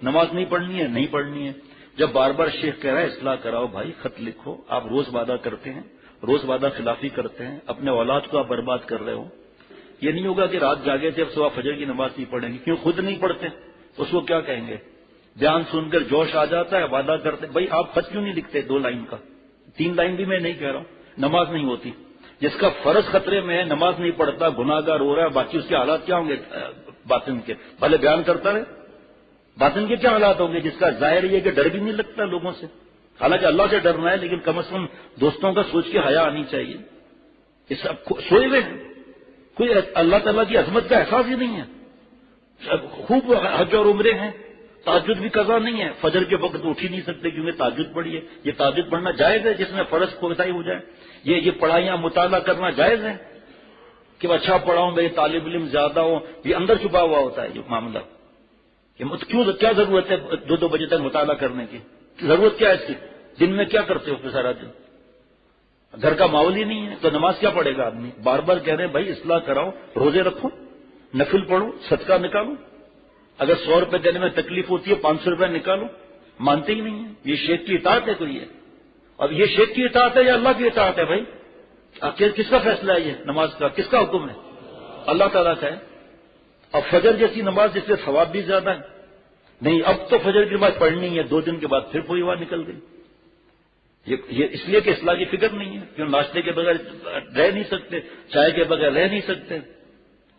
نماز نہیں پڑھنی ہے نہیں پڑھنی ہے. جب بار بار شیخ کہہ رہا ہے اصلاح کراؤ بھائی، خط لکھو. آپ روز وعدہ کرتے ہیں، روز وعدہ خلافی کرتے ہیں، اپنے اولاد کو آپ برباد کر رہے ہو. یہ نہیں ہوگا کہ رات جاگے تھے اب صبح فجر کی نماز نہیں پڑھیں گے، کیوں خود نہیں پڑھتے، اس کو کیا کہیں گے؟ بیان سن کر جوش آ جاتا ہے، وعدہ کرتے. بھائی آپ خط کیوں نہیں لکھتے 2 لائن کا؟ 3 لائن بھی میں نہیں کہہ رہا ہوں. نماز نہیں ہوتی، جس کا فرض خطرے میں ہے، نماز نہیں پڑھتا، گناہ گار ہو رہا ہے، باقی اس کے حالات کیا ہوں گے باطن کے؟ بھلے بیان کرتا رہے، باطن کے کیا حالات ہوں گے؟ جس کا ظاہر یہ کہ ڈر بھی نہیں لگتا لوگوں سے. حالانکہ اللہ سے ڈرنا ہے، لیکن کم از کم دوستوں کا سوچ کے حیا آنی چاہیے. یہ سب سوئے ہوئے ہیں، کوئی اللہ تعالیٰ کی عظمت کا احساس ہی نہیں ہے. خوب حج اور عمرے ہیں، تہجد بھی قضا نہیں ہے، فجر کے وقت اٹھ ہی نہیں سکتے کیونکہ تہجد پڑھی ہے. یہ تہجد پڑھنا جائز ہے جس میں فرض کوتاہی ہو جائے؟ یہ پڑھائیاں مطالعہ کرنا جائز ہے کہ اچھا پڑھاؤں میرے طالب علم زیادہ ہو؟ یہ اندر چھپا ہوا ہوتا ہے یہ معاملہ. کیوں کیا ضرورت ہے 2 بجے تک مطالعہ کرنے کی؟ ضرورت کیا ہے اس کی؟ دن میں کیا کرتے ہو سارا دن؟ گھر کا ماحول ہی نہیں ہے تو نماز کیا پڑھے گا آدمی؟ بار بار کہہ رہے ہیں بھائی اصلاح کراؤ، روزے رکھو، نفل پڑھو، صدقہ نکالو. اگر 100 روپے دینے میں تکلیف ہوتی ہے 500 روپے نکالو. مانتے ہی نہیں ہیں. یہ شیخ کی اطاعت ہے کوئی ہے؟ اب یہ شیخ کی اطاعت ہے یا اللہ کی اطاعت ہے؟ بھائی کس کا فیصلہ ہے؟ یہ نماز کا کس کا حکم ہے؟ اللہ تعالیٰ کا ہے. اب فجر جیسی نماز جس سے ثواب بھی زیادہ ہے. نہیں اب تو فجر کی نماز پڑھنی ہے، 2 دن کے بعد پھر کوئی بات نکل گئی. یہ اس لیے کہ اصلاح کی فکر نہیں ہے. کیوں؟ ناشتے کے بغیر رہ نہیں سکتے، چائے کے بغیر رہ نہیں سکتے.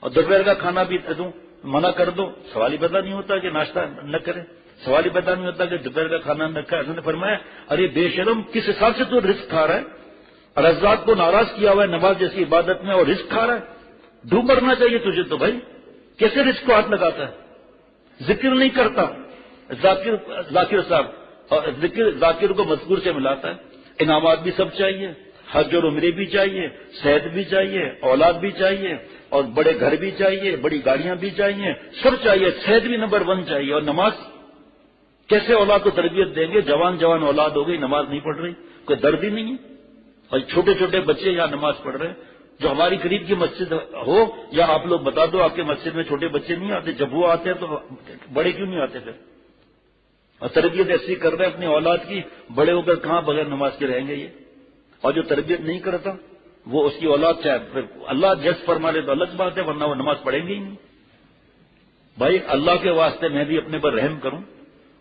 اور دوپہر کا کھانا بھی دوں منع کر دو، سوال ہی پیدا نہیں ہوتا کہ ناشتہ نہ کرے، سوال ہی پیدا نہیں ہوتا کہ دوپہر کا کھانا نہ کھائے. انہوں نے فرمایا ارے بے شرم، کس حساب سے تو رزق کھا رہا ہے؟ اور رزاق کو ناراض کیا ہوا ہے نماز جیسی عبادت میں اور رزق کھا رہا ہے. ڈوب مرنا چاہیے تجھے تو بھائی. کیسے رزق کو ہاتھ لگاتا ہے؟ ذکر نہیں کرتا ذاکر صاحب، اور ذکر ذاکر کو مذکور سے ملاتا ہے. انعامات بھی سب چاہیے، حج اور عمرے بھی چاہیے، صحت بھی چاہیے، اولاد بھی چاہیے، اور بڑے گھر بھی چاہیے، بڑی گاڑیاں بھی چاہیے، سب چاہیے. صحت بھی نمبر 1 چاہیے. اور نماز کیسے اولاد کو تربیت دیں گے؟ جوان اولاد ہو گئی، نماز نہیں پڑھ رہی، کوئی درد ہی نہیں ہے. اور چھوٹے چھوٹے بچے یہاں نماز پڑھ رہے ہیں. جو ہماری قریب کی مسجد ہو یا آپ لوگ بتا دو آپ کے مسجد میں چھوٹے بچے نہیں آتے؟ جب وہ آتے ہیں تو بڑے کیوں نہیں آتے پھر؟ اور تربیت ایسی کر رہے ہیں اپنی اولاد کی، بڑے ہو کر کہاں بغیر نماز کے رہیں گے یہ؟ اور جو تربیت نہیں کرتا وہ اس کی اولاد چاہے پھر اللہ جس فرما لے تو الگ بات ہے، ورنہ وہ نماز پڑھیں گے ہی نہیں. بھائی اللہ کے واسطے میں بھی اپنے پر رحم کروں،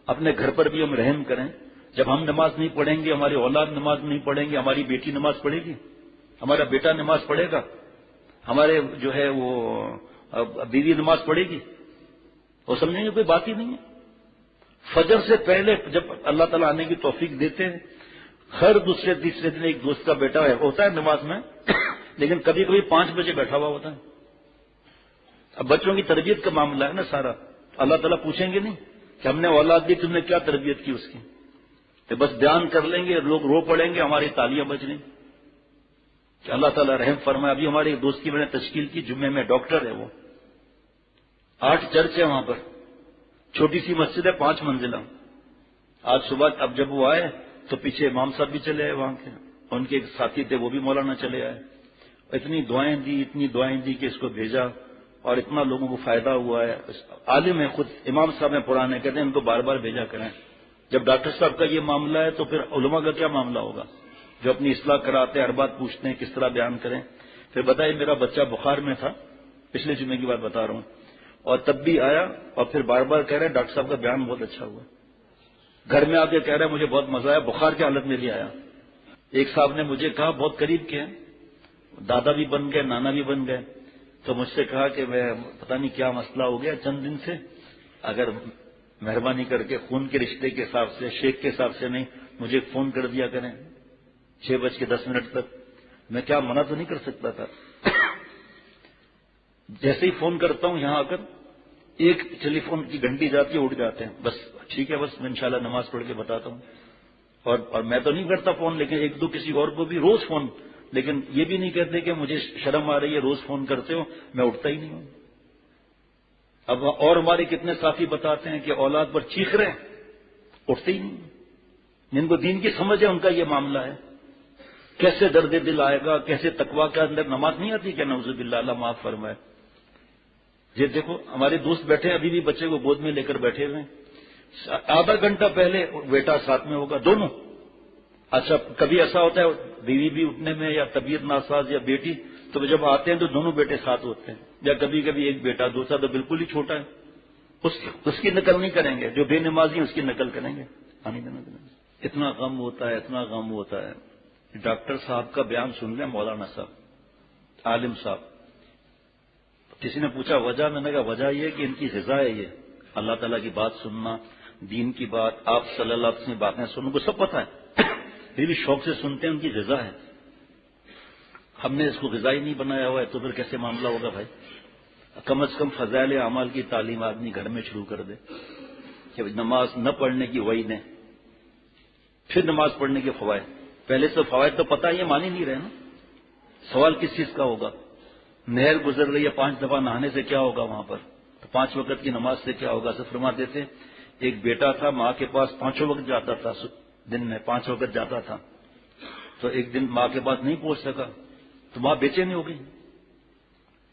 اپنے گھر پر بھی ہم رحم کریں. جب ہم نماز نہیں پڑھیں گے، ہماری اولاد نماز نہیں پڑھیں گے، ہماری بیٹی نماز پڑھے گی، ہمارا بیٹا نماز پڑھے گا، ہمارے جو ہے وہ بیوی نماز پڑھے گی، وہ سمجھیں گے کوئی بات ہی نہیں ہے. فجر سے پہلے جب اللہ تعالیٰ آنے کی توفیق دیتے ہیں، ہر دوسرے تیسرے دن ایک دوست کا بیٹا ہوتا ہے نماز میں، لیکن کبھی کبھی 5 بجے بیٹھا ہوا ہوتا ہے. اب بچوں کی تربیت کا معاملہ ہے نا سارا. اللہ تعالیٰ پوچھیں گے نہیں کہ ہم نے اولاد دی تم نے کیا تربیت کی اس کی؟ کہ بس بیان کر لیں گے، لوگ رو پڑیں گے، ہماری تالیاں بج لیں. کہ اللہ تعالیٰ رحم فرمائے. ابھی ہمارے ایک دوست کی میں نے تشکیل کی، جمعے میں ڈاکٹر ہے وہ، 8 چرچ ہے وہاں پر، چھوٹی سی مسجد ہے 5 منزلہ. آج صبح اب جب وہ آئے تو پیچھے امام صاحب بھی چلے آئے وہاں کے، ان کے ایک ساتھی تھے وہ بھی مولانا چلے آئے. اتنی دعائیں دی کہ اس کو بھیجا اور اتنا لوگوں کو فائدہ ہوا ہے. عالم ہے خود، امام صاحب ہیں پرانے، کہتے ہیں ان کو بار بار بھیجا کریں. جب ڈاکٹر صاحب کا یہ معاملہ ہے تو پھر علماء کا کیا معاملہ ہوگا جو اپنی اصلاح کراتے ہیں، ہر بات پوچھتے ہیں کس طرح بیان کریں. پھر بتائیے میرا بچہ بخار میں تھا، پچھلے جمعے کی بات بتا رہا ہوں، اور تب بھی آیا اور پھر بار بار کہہ رہے ہیں ڈاکٹر صاحب کا بیان بہت اچھا ہوا. گھر میں آ کے کہہ رہے ہیں مجھے بہت مزہ آیا، بخار کی حالت میں بھی آیا. ایک صاحب نے مجھے کہا بہت قریب کے ہیں، دادا بھی بن گئے نانا بھی بن گئے، تو مجھ سے کہا کہ میں پتہ نہیں کیا مسئلہ ہو گیا چند دن سے، اگر مہربانی کر کے خون کے رشتے کے حساب سے، شیخ کے حساب سے نہیں، مجھے فون کر دیا کریں 6:10 تک. میں کیا منع تو نہیں کر سکتا تھا. جیسے ہی فون کرتا ہوں یہاں آ کر ایک ٹیلی فون کی گھنٹی جاتی ہے، اٹھ جاتے ہیں، بس ٹھیک ہے بس میں انشاءاللہ نماز پڑھ کے بتاتا ہوں. اور میں تو نہیں کرتا فون، لیکن 1-2 کسی اور کو بھی روز فون، لیکن یہ بھی نہیں کہتے کہ مجھے شرم آ رہی ہے روز فون کرتے ہو، میں اٹھتا ہی نہیں ہوں. اب اور ہمارے کتنے ساتھی بتاتے ہیں کہ اولاد پر چیخ رہے ہیں، اٹھتے ہی نہیں. جن کو دین کی سمجھ ہے ان کا یہ معاملہ ہے. کیسے درد دل آئے گا، کیسے تقویٰ کے اندر نماز نہیں آتی کیا؟ نعوذ باللہ، اللہ معاف فرمائے. یہ دیکھو ہمارے دوست بیٹھے ابھی بھی بچے کو گود میں لے کر بیٹھے ہوئے ہیں، آدھا گھنٹہ پہلے بیٹا ساتھ میں ہوگا، دونوں۔ اچھا کبھی ایسا ہوتا ہے بیوی بھی اٹھنے میں یا طبیعت ناساز یا بیٹی، تو جب آتے ہیں تو دونوں بیٹے ساتھ ہوتے ہیں، یا کبھی کبھی ایک بیٹا، دوسرا تو بالکل ہی چھوٹا ہے، اس کی نقل نہیں کریں گے، جو بے نمازی ہیں اس کی نقل کریں گے۔ اتنا غم ہوتا ہے، اتنا غم ہوتا ہے۔ ڈاکٹر صاحب کا بیان سن لیں، مولانا صاحب، عالم صاحب، کسی نے پوچھا وجہ، میں نے کہا وجہ یہ کہ ان کی غذا ہے، یہ اللہ تعالیٰ کی بات سننا، دین کی بات، آپ صلی اللہ علیہ وسلم کی باتیں سننے کو سب پتہ ہے، پھر بھی شوق سے سنتے ہیں، ان کی غذا ہے۔ ہم نے اس کو غذا ہی نہیں بنایا ہوا ہے تو پھر کیسے معاملہ ہوگا بھائی؟ کم از کم فضائل اعمال کی تعلیم آدمی گھر میں شروع کر دے کہ نماز نہ پڑھنے کی وعید ہے، پھر نماز پڑھنے کے فوائد، پہلے سے فوائد تو پتہ ہی مان ہی نہیں رہے نا۔ سوال کس چیز کا ہوگا؟ نہر گزر رہی ہے 5 دفعہ نہانے سے کیا ہوگا وہاں پر؟ تو 5 وقت کی نماز سے کیا ہوگا؟ سب فرماتے تھے ایک بیٹا تھا ماں کے پاس 5 وقت جاتا تھا، دن میں 5 وقت جاتا تھا، تو ایک دن ماں کے پاس نہیں پہنچ سکا تو ماں بے چین ہو گئی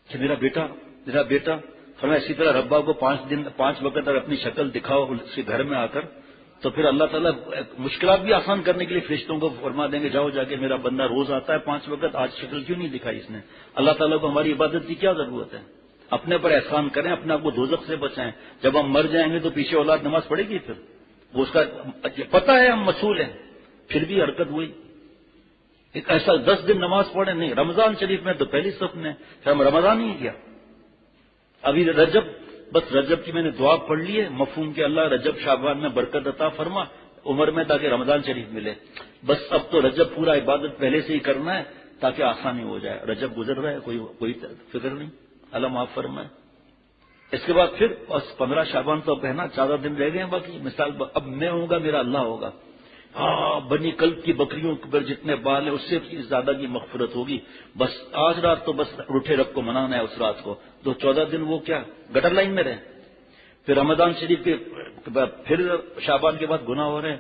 کہ میرا بیٹا فرمایا اسی طرح ربا کو 5 وقت اگر اپنی شکل دکھاؤ اس کے گھر میں آ کر تو پھر اللہ تعالیٰ مشکلات بھی آسان کرنے کے لیے فرشتوں کو فرما دیں گے جاؤ جا کے میرا بندہ روز آتا ہے 5 وقت، آج شکل کیوں نہیں دکھائی اس نے؟ اللہ تعالیٰ کو ہماری عبادت کی کیا ضرورت ہے؟ اپنے پر احسان کریں، اپنے آپ کو دوزخ سے بچائیں۔ جب ہم مر جائیں گے تو پیچھے اولاد نماز پڑھے گی، پھر وہ اس کا پتہ ہے ہم مسئول ہیں، پھر بھی حرکت ہوئی۔ ایک ایسا 10 دن نماز پڑھے نہیں، رمضان شریف میں تو پہلی صف میں، پھر ہم رمضان ہی کیا۔ ابھی رجب، بس رجب کی میں نے دعا پڑھ لی ہے، مفہوم کہ اللہ رجب شعبان میں برکت عطا فرما عمر میں تاکہ رمضان شریف ملے، بس اب تو رجب پورا عبادت پہلے سے ہی کرنا ہے تاکہ آسانی ہو جائے۔ رجب گزر رہا ہے، کوئی فکر نہیں، اللہ معاف فرمائے۔ اس کے بعد پھر بس 15 شعبان تو کہنا 14 دن رہ گئے ہیں باقی، مثال اب میں ہوں گا میرا اللہ ہوگا، بنی کلب کی بکریوں پر جتنے بال ہیں اس سے زیادہ کی مغفرت ہوگی، بس آج رات تو بس روٹھے رب کو منانا ہے اس رات کو، تو 14 دن وہ کیا گٹر لائن میں رہے۔ پھر رمضان شریف کے بعد پھر شعبان کے بعد گناہ ہو رہے ہیں،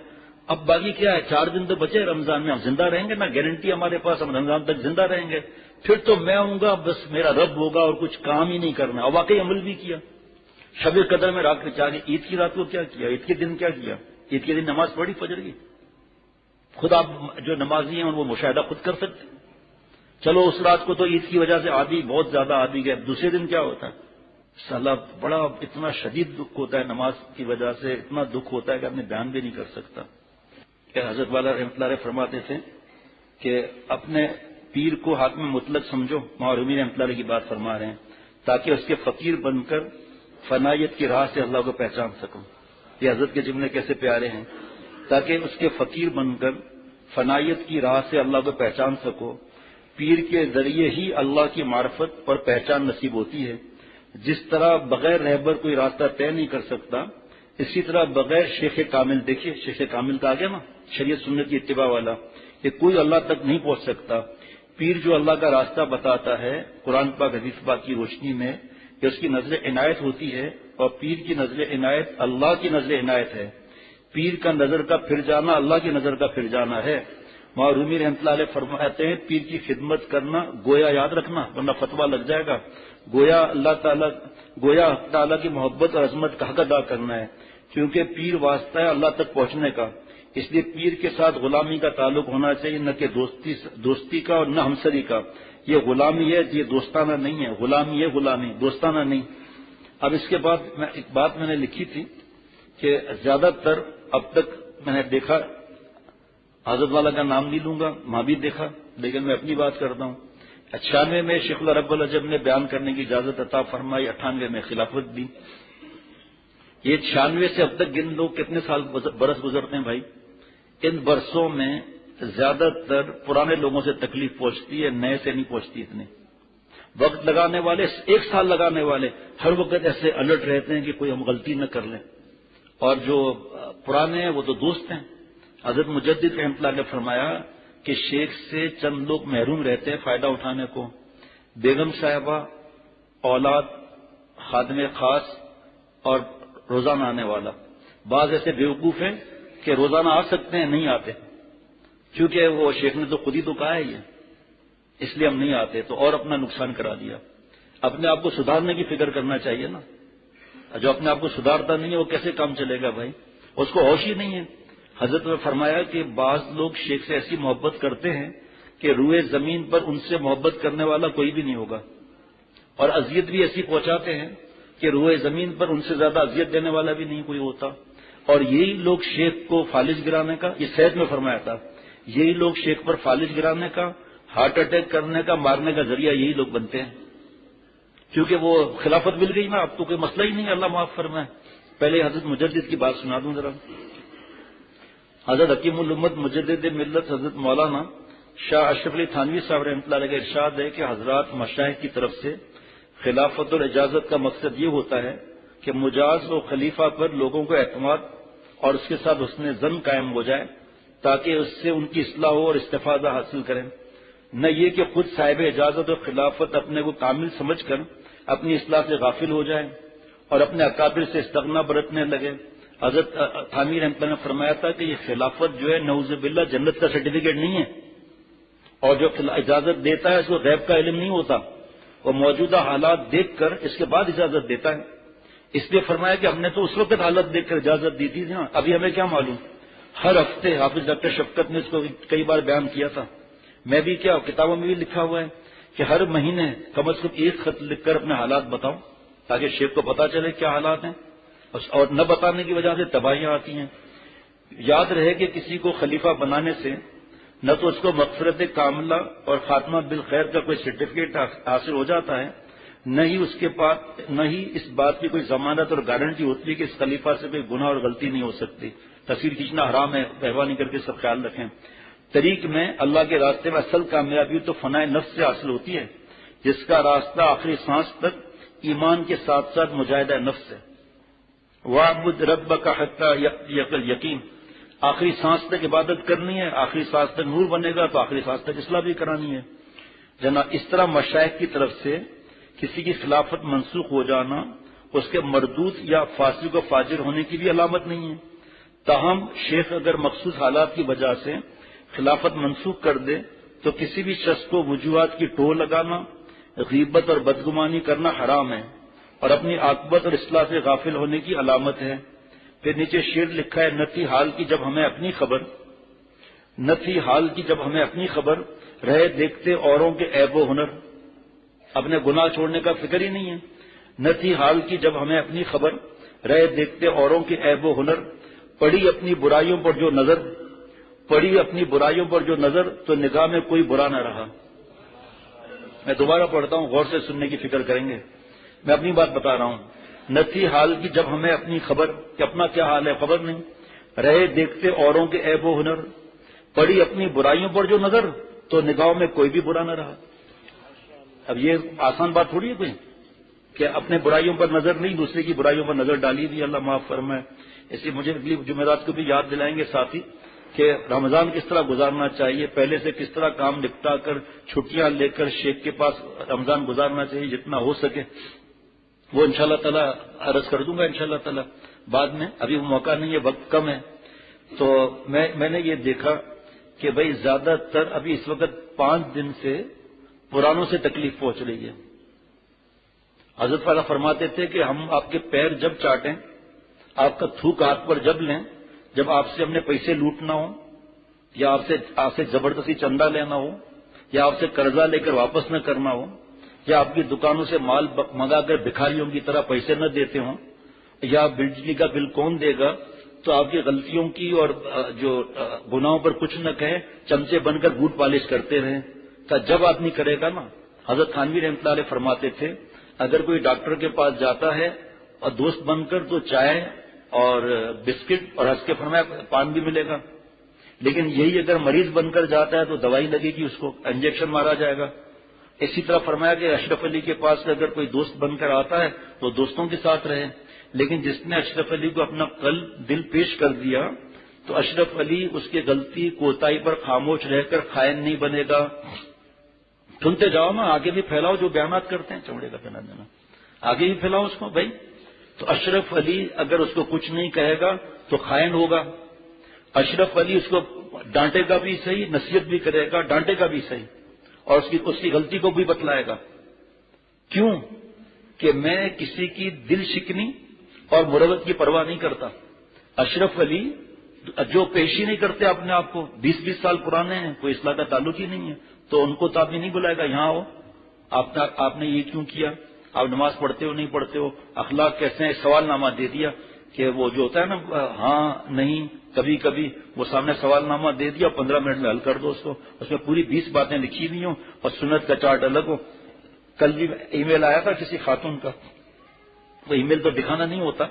اب باقی کیا ہے 4 دن تو بچے رمضان میں، ہم زندہ رہیں گے نا، گارنٹی ہمارے پاس، ہم رمضان تک زندہ رہیں گے، پھر تو میں ہوں گا بس میرا رب ہوگا اور کچھ کام ہی نہیں کرنا۔ اور واقعی عمل بھی کیا، شب قدر میں رات میں 4، عید کی رات کو کیا کیا، عید کے دن کیا کیا، عید کے دن نماز پڑھی فجر کی، خود آپ جو نمازی ہیں وہ مشاہدہ خود کر سکتے ہیں۔ چلو اس رات کو تو عید کی وجہ سے عادی بہت زیادہ عادی گئے، دوسرے دن کیا ہوتا ہے؟ سالہ بڑا اتنا شدید دکھ ہوتا ہے نماز کی وجہ سے، اتنا دکھ ہوتا ہے کہ آدمی بیان بھی نہیں کر سکتا۔ کہ حضرت والا رحمۃ اللہ علیہ فرماتے تھے کہ اپنے پیر کو حاکم مطلق سمجھو، معرومی رحمۃ اللہ علیہ کی بات فرما رہے ہیں، تاکہ اس کے فقیر بن کر فنائیت کی راہ سے اللہ کو پہچان سکوں۔ یہ حضرت کے جملے کیسے پیارے ہیں، تاکہ اس کے فقیر بن کر فنائیت کی راہ سے اللہ کو پہچان سکو۔ پیر کے ذریعے ہی اللہ کی معرفت پر پہچان نصیب ہوتی ہے۔ جس طرح بغیر رہبر کوئی راستہ طے نہیں کر سکتا، اسی طرح بغیر شیخ کامل، دیکھیے شیخ کامل کا آگے نا شریعت سنت کی اتباع والا، کہ کوئی اللہ تک نہیں پہنچ سکتا۔ پیر جو اللہ کا راستہ بتاتا ہے قرآن پاک حدیث پاک کی روشنی میں، کہ اس کی نظر عنایت ہوتی ہے، اور پیر کی نظر عنایت اللہ کی نظر عنایت ہے۔ پیر کا نظر کا پھر جانا اللہ کی نظر کا پھر جانا ہے۔ معرومی رحمۃ اللہ علیہ فرماتے ہیں پیر کی خدمت کرنا گویا یاد رکھنا ورنہ فتویٰ لگ جائے گا، گویا حق تعالیٰ کی محبت اور عظمت کا حق ادا کرنا ہے، کیونکہ پیر واسطہ ہے اللہ تک پہنچنے کا، اس لیے پیر کے ساتھ غلامی کا تعلق ہونا چاہیے، نہ کہ دوستی کا اور نہ ہمسری کا۔ یہ غلامی ہے، یہ دوستانہ نہیں ہے، غلامی ہے غلامی، دوستانہ نہیں۔ اب اس کے بعد ایک بات میں نے لکھی تھی کہ زیادہ تر اب تک میں نے دیکھا، حضرت والا کا نام نہیں لوں گا، ماں بھی دیکھا، لیکن میں اپنی بات کرتا ہوں۔ 96 میں شیخ اللہ رب العجب نے بیان کرنے کی اجازت عطا فرمائی، 98 میں خلافت دی۔ یہ 96 سے اب تک گن لو کتنے سال برس گزرتے ہیں بھائی۔ ان برسوں میں زیادہ تر پرانے لوگوں سے تکلیف پہنچتی ہے، نئے سے نہیں پہنچتی اتنی۔ وقت لگانے والے، 1 سال لگانے والے ہر وقت ایسے الرٹ رہتے ہیں کہ کوئی ہم غلطی نہ کر لیں، اور جو پرانے ہیں وہ تو دوست ہیں۔ حضرت مجدد رحمۃ اللہ نے فرمایا کہ شیخ سے چند لوگ محروم رہتے ہیں فائدہ اٹھانے کو، بیگم صاحبہ، اولاد، خادم خاص اور روزانہ آنے والا۔ بعض ایسے بیوقوف ہیں کہ روزانہ آ سکتے ہیں، نہیں آتے، کیونکہ وہ شیخ نے تو خود ہی تو کہا ہے یہ، اس لیے ہم نہیں آتے، تو اور اپنا نقصان کرا دیا۔ اپنے آپ کو سدھارنے کی فکر کرنا چاہیے نا۔ جو اپنے آپ کو سدھارتا نہیں ہے وہ کیسے کام چلے گا بھائی؟ اس کو ہوش ہی نہیں ہے۔ حضرت نے فرمایا کہ بعض لوگ شیخ سے ایسی محبت کرتے ہیں کہ روئے زمین پر ان سے محبت کرنے والا کوئی بھی نہیں ہوگا، اور اذیت بھی ایسی پہنچاتے ہیں کہ روئے زمین پر ان سے زیادہ اذیت دینے والا بھی نہیں کوئی ہوتا۔ اور یہی لوگ شیخ کو فالج گرانے کا، یہ صحت میں فرمایا تھا، یہی لوگ شیخ پر فالج گرانے کا، ہارٹ اٹیک کرنے کا، مارنے کا ذریعہ یہی لوگ بنتے ہیں، کیونکہ وہ خلافت مل گئی نا، اب تو کوئی مسئلہ ہی نہیں، اللہ معاف فرمائے۔ پہلے حضرت مجدد کی بات سنا دوں ذرا۔ حضرت حکیم الامت مجدد ملت حضرت مولانا شاہ اشرف علی تھانوی صاحب رحمۃ اللہ علیہ کا ارشاد ہے کہ حضرات مشائخ کی طرف سے خلافت اور اجازت کا مقصد یہ ہوتا ہے کہ مجاز و خلیفہ پر لوگوں کو اعتماد اور اس کے ساتھ حسن ظن قائم ہو جائے تاکہ اس سے ان کی اصلاح ہو اور استفادہ حاصل کریں، نہ یہ کہ خود صاحب اجازت اور خلافت اپنے کو کامل سمجھ کر اپنی اصلاح سے غافل ہو جائے اور اپنے اکابر سے استغنا برتنے لگے۔ حضرت تھانوی رحمۃ اللہ نے فرمایا تھا کہ یہ خلافت جو ہے نعوذ باللہ جنت کا سرٹیفکیٹ نہیں ہے، اور جو اجازت دیتا ہے اس کو غیب کا علم نہیں ہوتا، وہ موجودہ حالات دیکھ کر اس کے بعد اجازت دیتا ہے۔ اس لیے فرمایا کہ ہم نے تو اس وقت حالت دیکھ کر اجازت دی تھی نا، ابھی ہمیں کیا معلوم۔ ہر ہفتے حافظ ڈاکٹر شفقت نے اس کو کئی بار بیان کیا تھا، میں بھی کیا کتابوں میں بھی لکھا ہوا ہے کہ ہر مہینے کم از کم ایک خط لکھ کر اپنے حالات بتاؤ تاکہ شیخ کو پتا چلے کیا حالات ہیں، اور نہ بتانے کی وجہ سے تباہیاں آتی ہیں۔ یاد رہے کہ کسی کو خلیفہ بنانے سے نہ تو اس کو مغفرت کاملہ اور خاتمہ بالخیر کا کوئی سرٹیفکیٹ حاصل ہو جاتا ہے، نہ ہی اس بات کی کوئی ضمانت اور گارنٹی ہوتی ہے کہ اس خلیفہ سے کوئی گناہ اور غلطی نہیں ہو سکتی۔ تصویر کھینچنا حرام ہے، مہربانی کر کے سب خیال رکھیں۔ طریق میں اللہ کے راستے میں اصل کامیابی تو فنائے نفس سے حاصل ہوتی ہے، جس کا راستہ آخری سانس تک ایمان کے ساتھ ساتھ مجاہدہ نفس ہے۔ وَاعْبُدْ رَبَّكَ حَتَّىٰ يَأْتِيَكَ الْيَقِينُ، آخری سانس تک عبادت کرنی ہے، آخری سانس تک نور بنے گا تو آخری سانس تک اصلاح بھی کرانی ہے۔ جناب اس طرح مشائخ کی طرف سے کسی کی خلافت منسوخ ہو جانا اس کے مردود یا فاسق و فاجر ہونے کی بھی علامت نہیں ہے، تاہم شیخ اگر مخصوص حالات کی وجہ سے خلافت منسوخ کر دے تو کسی بھی شخص کو وجوہات کی ٹو لگانا، غیبت اور بدگمانی کرنا حرام ہے اور اپنی عاقبت اور اصلاح سے غافل ہونے کی علامت ہے۔ پھر نیچے شعر لکھا ہے، نہ تھی حال کی جب ہمیں اپنی خبر رہے دیکھتے اوروں کے عیب و ہنر، اپنے گناہ چھوڑنے کا فکر ہی نہیں ہے۔ نہ تھی حال کی جب ہمیں اپنی خبر رہے دیکھتے اوروں کے عیب و ہنر، پڑی اپنی برائیوں پر جو نظر تو نگاہ میں کوئی برا نہ رہا۔ میں دوبارہ پڑھتا ہوں، غور سے سننے کی فکر کریں گے، میں اپنی بات بتا رہا ہوں۔ نہ تھی حال کی جب ہمیں اپنی خبر کہ اپنا کیا حال ہے خبر نہیں، رہے دیکھتے اوروں کے عیب و ہنر، پڑی اپنی برائیوں پر جو نظر تو نگاہوں میں کوئی بھی برا نہ رہا۔ اب یہ آسان بات تھوڑی ہے کوئی کہ اپنے برائیوں پر نظر نہیں، دوسرے کی برائیوں پر نظر ڈالی دی، اللہ معاف فرمائے۔ اس لیے مجھے اگلی جمعرات کو بھی یاد دلائیں گے ساتھی کہ رمضان کس طرح گزارنا چاہیے، پہلے سے کس طرح کام نپٹا کر چھٹیاں لے کر شیخ کے پاس رمضان گزارنا چاہیے جتنا ہو سکے، وہ انشاءاللہ تعالی عرض کر دوں گا انشاءاللہ تعالی بعد میں، ابھی وہ موقع نہیں ہے، وقت کم ہے۔ تو میں نے یہ دیکھا کہ بھئی زیادہ تر ابھی اس وقت 5 دن سے پرانوں سے تکلیف پہنچ رہی ہے۔ حضرت والا فرماتے تھے کہ ہم آپ کے پیر جب چاٹیں، آپ کا تھوک ہاتھ پر جب لیں، جب آپ سے ہم نے پیسے لوٹنا ہو یا آپ سے زبردستی چندہ لینا ہو یا آپ سے قرضہ لے کر واپس نہ کرنا ہو یا آپ کی دکانوں سے مال منگا کر بھکاریوں کی طرح پیسے نہ دیتے ہوں یا بجلی کا بل کون دے گا، تو آپ کی غلطیوں کی اور جو گناہوں پر کچھ نہ کہیں، چمچے بن کر بوٹ پالش کرتے رہیں۔ کہ جب آدمی کرے گا نا، حضرت تھانوی رحمۃ اللہ علیہ فرماتے تھے اگر کوئی ڈاکٹر کے پاس جاتا ہے اور دوست بن کر تو چائے اور بسکٹ اور ہنس کے فرمایا پان بھی ملے گا، لیکن یہی اگر مریض بن کر جاتا ہے تو دوائی لگے گی، اس کو انجیکشن مارا جائے گا۔ اسی طرح فرمایا کہ اشرف علی کے پاس اگر کوئی دوست بن کر آتا ہے تو دوستوں کے ساتھ رہے، لیکن جس نے اشرف علی کو اپنا دل پیش کر دیا تو اشرف علی اس کی غلطی کوتاہی پر خاموش رہ کر خائن نہیں بنے گا۔ سنتے جاؤ نا، آگے بھی پھیلاؤ جو بیانات کرتے ہیں، چمڑے کا پہنا دینا، آگے بھی پھیلاؤ اس کو بھائی۔ تو اشرف علی اگر اس کو کچھ نہیں کہے گا تو خائن ہوگا، اشرف علی اس کو ڈانٹے گا بھی صحیح، نصیحت بھی کرے گا، ڈانٹے گا بھی صحیح، اور اس کی غلطی کو بھی بتلائے گا۔ کیوں کہ میں کسی کی دل شکنی اور مروت کی پرواہ نہیں کرتا. اشرف علی جو پیشی نہیں کرتے اپنے آپ کو، 20 سال پرانے ہیں، کوئی اصلاح کا تعلق ہی نہیں ہے، تو ان کو تو آدمی نہیں بلائے گا یہاں ہو آپ نے یہ کیوں کیا، آپ نماز پڑھتے ہو نہیں پڑھتے ہو، اخلاق کیسے ہیں. سوال نامہ دے دیا کہ وہ جو ہوتا ہے نا ہاں نہیں کبھی کبھی، وہ سامنے سوال نامہ دے دیا 15 منٹ میں حل کر دو اس کو. اس میں پوری 20 باتیں لکھی ہوئی ہوں اور سنت کا چارٹ الگ ہو. کل بھی ای میل آیا تھا کسی خاتون کا، وہ ای میل تو دکھانا نہیں ہوتا،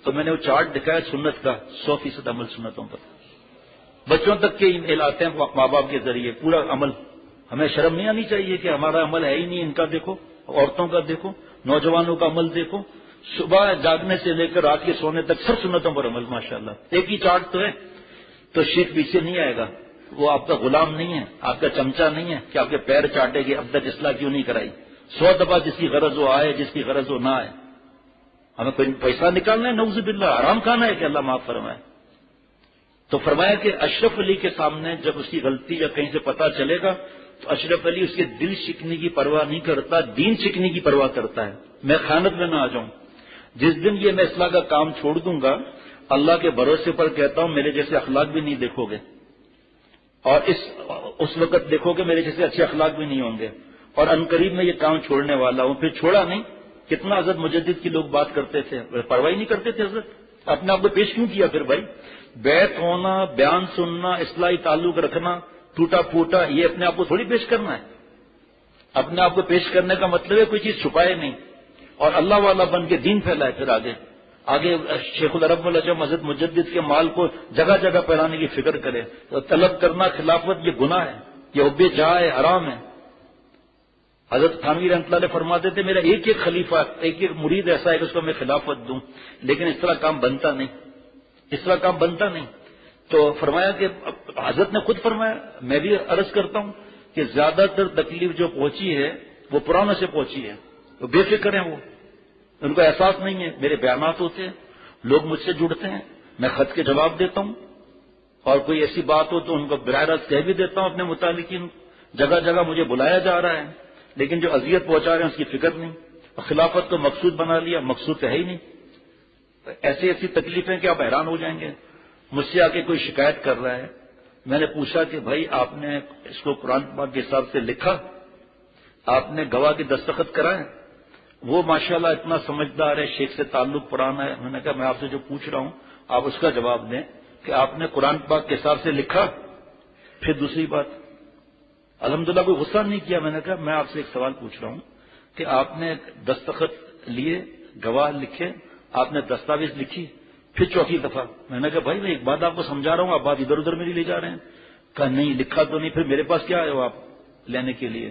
تو میں نے وہ چارٹ دکھایا سنت کا، 100% عمل سنتوں پر. بچوں تک کے ای میل آتے ہیں ماں باپ کے ذریعے، پورا عمل. ہمیں شرم نہیں آنی چاہیے کہ ہمارا عمل ہے ہی نہیں. ان کا دیکھو، عورتوں کا دیکھو، نوجوانوں کا عمل دیکھو، صبح جاگنے سے لے کر رات کے سونے تک سب سنتوں پر عمل ماشاءاللہ. ایک ہی چارٹ تو ہے. تو شیخ پیچھے نہیں آئے گا، وہ آپ کا غلام نہیں ہے، آپ کا چمچہ نہیں ہے کہ آپ کے پیر چاٹے گی اب تک اصلاح کیوں نہیں کرائی. 100 دفعہ جس کی غرض وہ آئے، جس کی غرض وہ نہ آئے. ہمیں کوئی پیسہ نکالنا ہے نعوذ باللہ، حرام کھانا ہے کہ اللہ معاف فرمائے. تو فرمایا کہ اشرف علی کے سامنے جب اس کی غلطی یا کہیں سے پتا چلے گا تو اشرف علی اس کے دل شکنی کی پرواہ نہیں کرتا، دین شکنی کی پرواہ کرتا ہے. میں خیانت میں نہ آ جاؤں. جس دن یہ میں اصلاح کا کام چھوڑ دوں گا، اللہ کے بھروسے پر کہتا ہوں میرے جیسے اخلاق بھی نہیں دیکھو گے، اور اس وقت دیکھو گے میرے جیسے اچھے اخلاق بھی نہیں ہوں گے. اور عنقریب میں یہ کام چھوڑنے والا ہوں. پھر چھوڑا نہیں. کتنا حضرت مجدد کی لوگ بات کرتے تھے، پرواہ نہیں کرتے تھے حضرت. اپنے آپ کو پیش کیوں کیا پھر بھائی؟ بیت ہونا، بیان سننا، اصلاحی تعلق رکھنا، ٹوٹا پھوٹا، یہ اپنے آپ کو تھوڑی پیش کرنا ہے. اپنے آپ کو پیش کرنے کا مطلب ہے کوئی چیز چھپائے نہیں اور اللہ والا بن کے دین پھیلائے. پھر آگے شیخ العرب العجم حضرت مجدد کے مال کو جگہ جگہ پھیلانے کی فکر کرے. تو طلب کرنا خلافت یہ گناہ ہے، یہ حب جاہ ہے، حرام ہے. حضرت تھانوی رحمۃ اللہ علیہ فرماتے تھے میرا ایک خلیفہ، ایک مرید ایسا ہے کہ اس کو میں خلافت دوں، لیکن اس طرح کام بنتا نہیں، اس طرح کام بنتا نہیں. تو فرمایا کہ حضرت نے خود فرمایا، میں بھی عرض کرتا ہوں کہ زیادہ تر تکلیف جو پہنچی ہے وہ پرانوں سے پہنچی ہے. وہ بے فکر ہیں، وہ ان کو احساس نہیں ہے. میرے بیانات ہوتے ہیں، لوگ مجھ سے جڑتے ہیں، میں خط کے جواب دیتا ہوں، اور کوئی ایسی بات ہو تو ان کو براہ راست کہہ بھی دیتا ہوں اپنے متعلقین. جگہ جگہ مجھے بلایا جا رہا ہے، لیکن جو اذیت پہنچا رہے ہیں اس کی فکر نہیں. اور خلافت کو مقصود بنا لیا، مقصود تو ہے ہی نہیں. ایسی ایسی تکلیفیں کہ آپ حیران ہو جائیں گے. مجھ سے آ کے کوئی شکایت کر رہا ہے، میں نے پوچھا کہ بھائی آپ نے اس کو قرآن پاک کے حساب سے لکھا، آپ نے گواہ کی دستخط کرائے؟ وہ ماشاءاللہ اتنا سمجھدار ہے، شیخ سے تعلق پرانا ہے. میں نے کہا میں آپ سے جو پوچھ رہا ہوں آپ اس کا جواب دیں کہ آپ نے قرآن پاک کے حساب سے لکھا. پھر دوسری بات، الحمدللہ کوئی غصہ نہیں کیا. میں نے کہا میں آپ سے ایک سوال پوچھ رہا ہوں کہ آپ نے دستخط لیے، گواہ لکھے، آپ نے دستاویز لکھی؟ پھر چوتھی دفعہ میں نے کہا بھائی میں ایک بات آپ کو سمجھا رہا ہوں، آپ بات ادھر ادھر میری لے جا رہے ہیں. کہا نہیں لکھا تو نہیں. پھر میرے پاس کیا آئے ہو آپ لینے کے لیے؟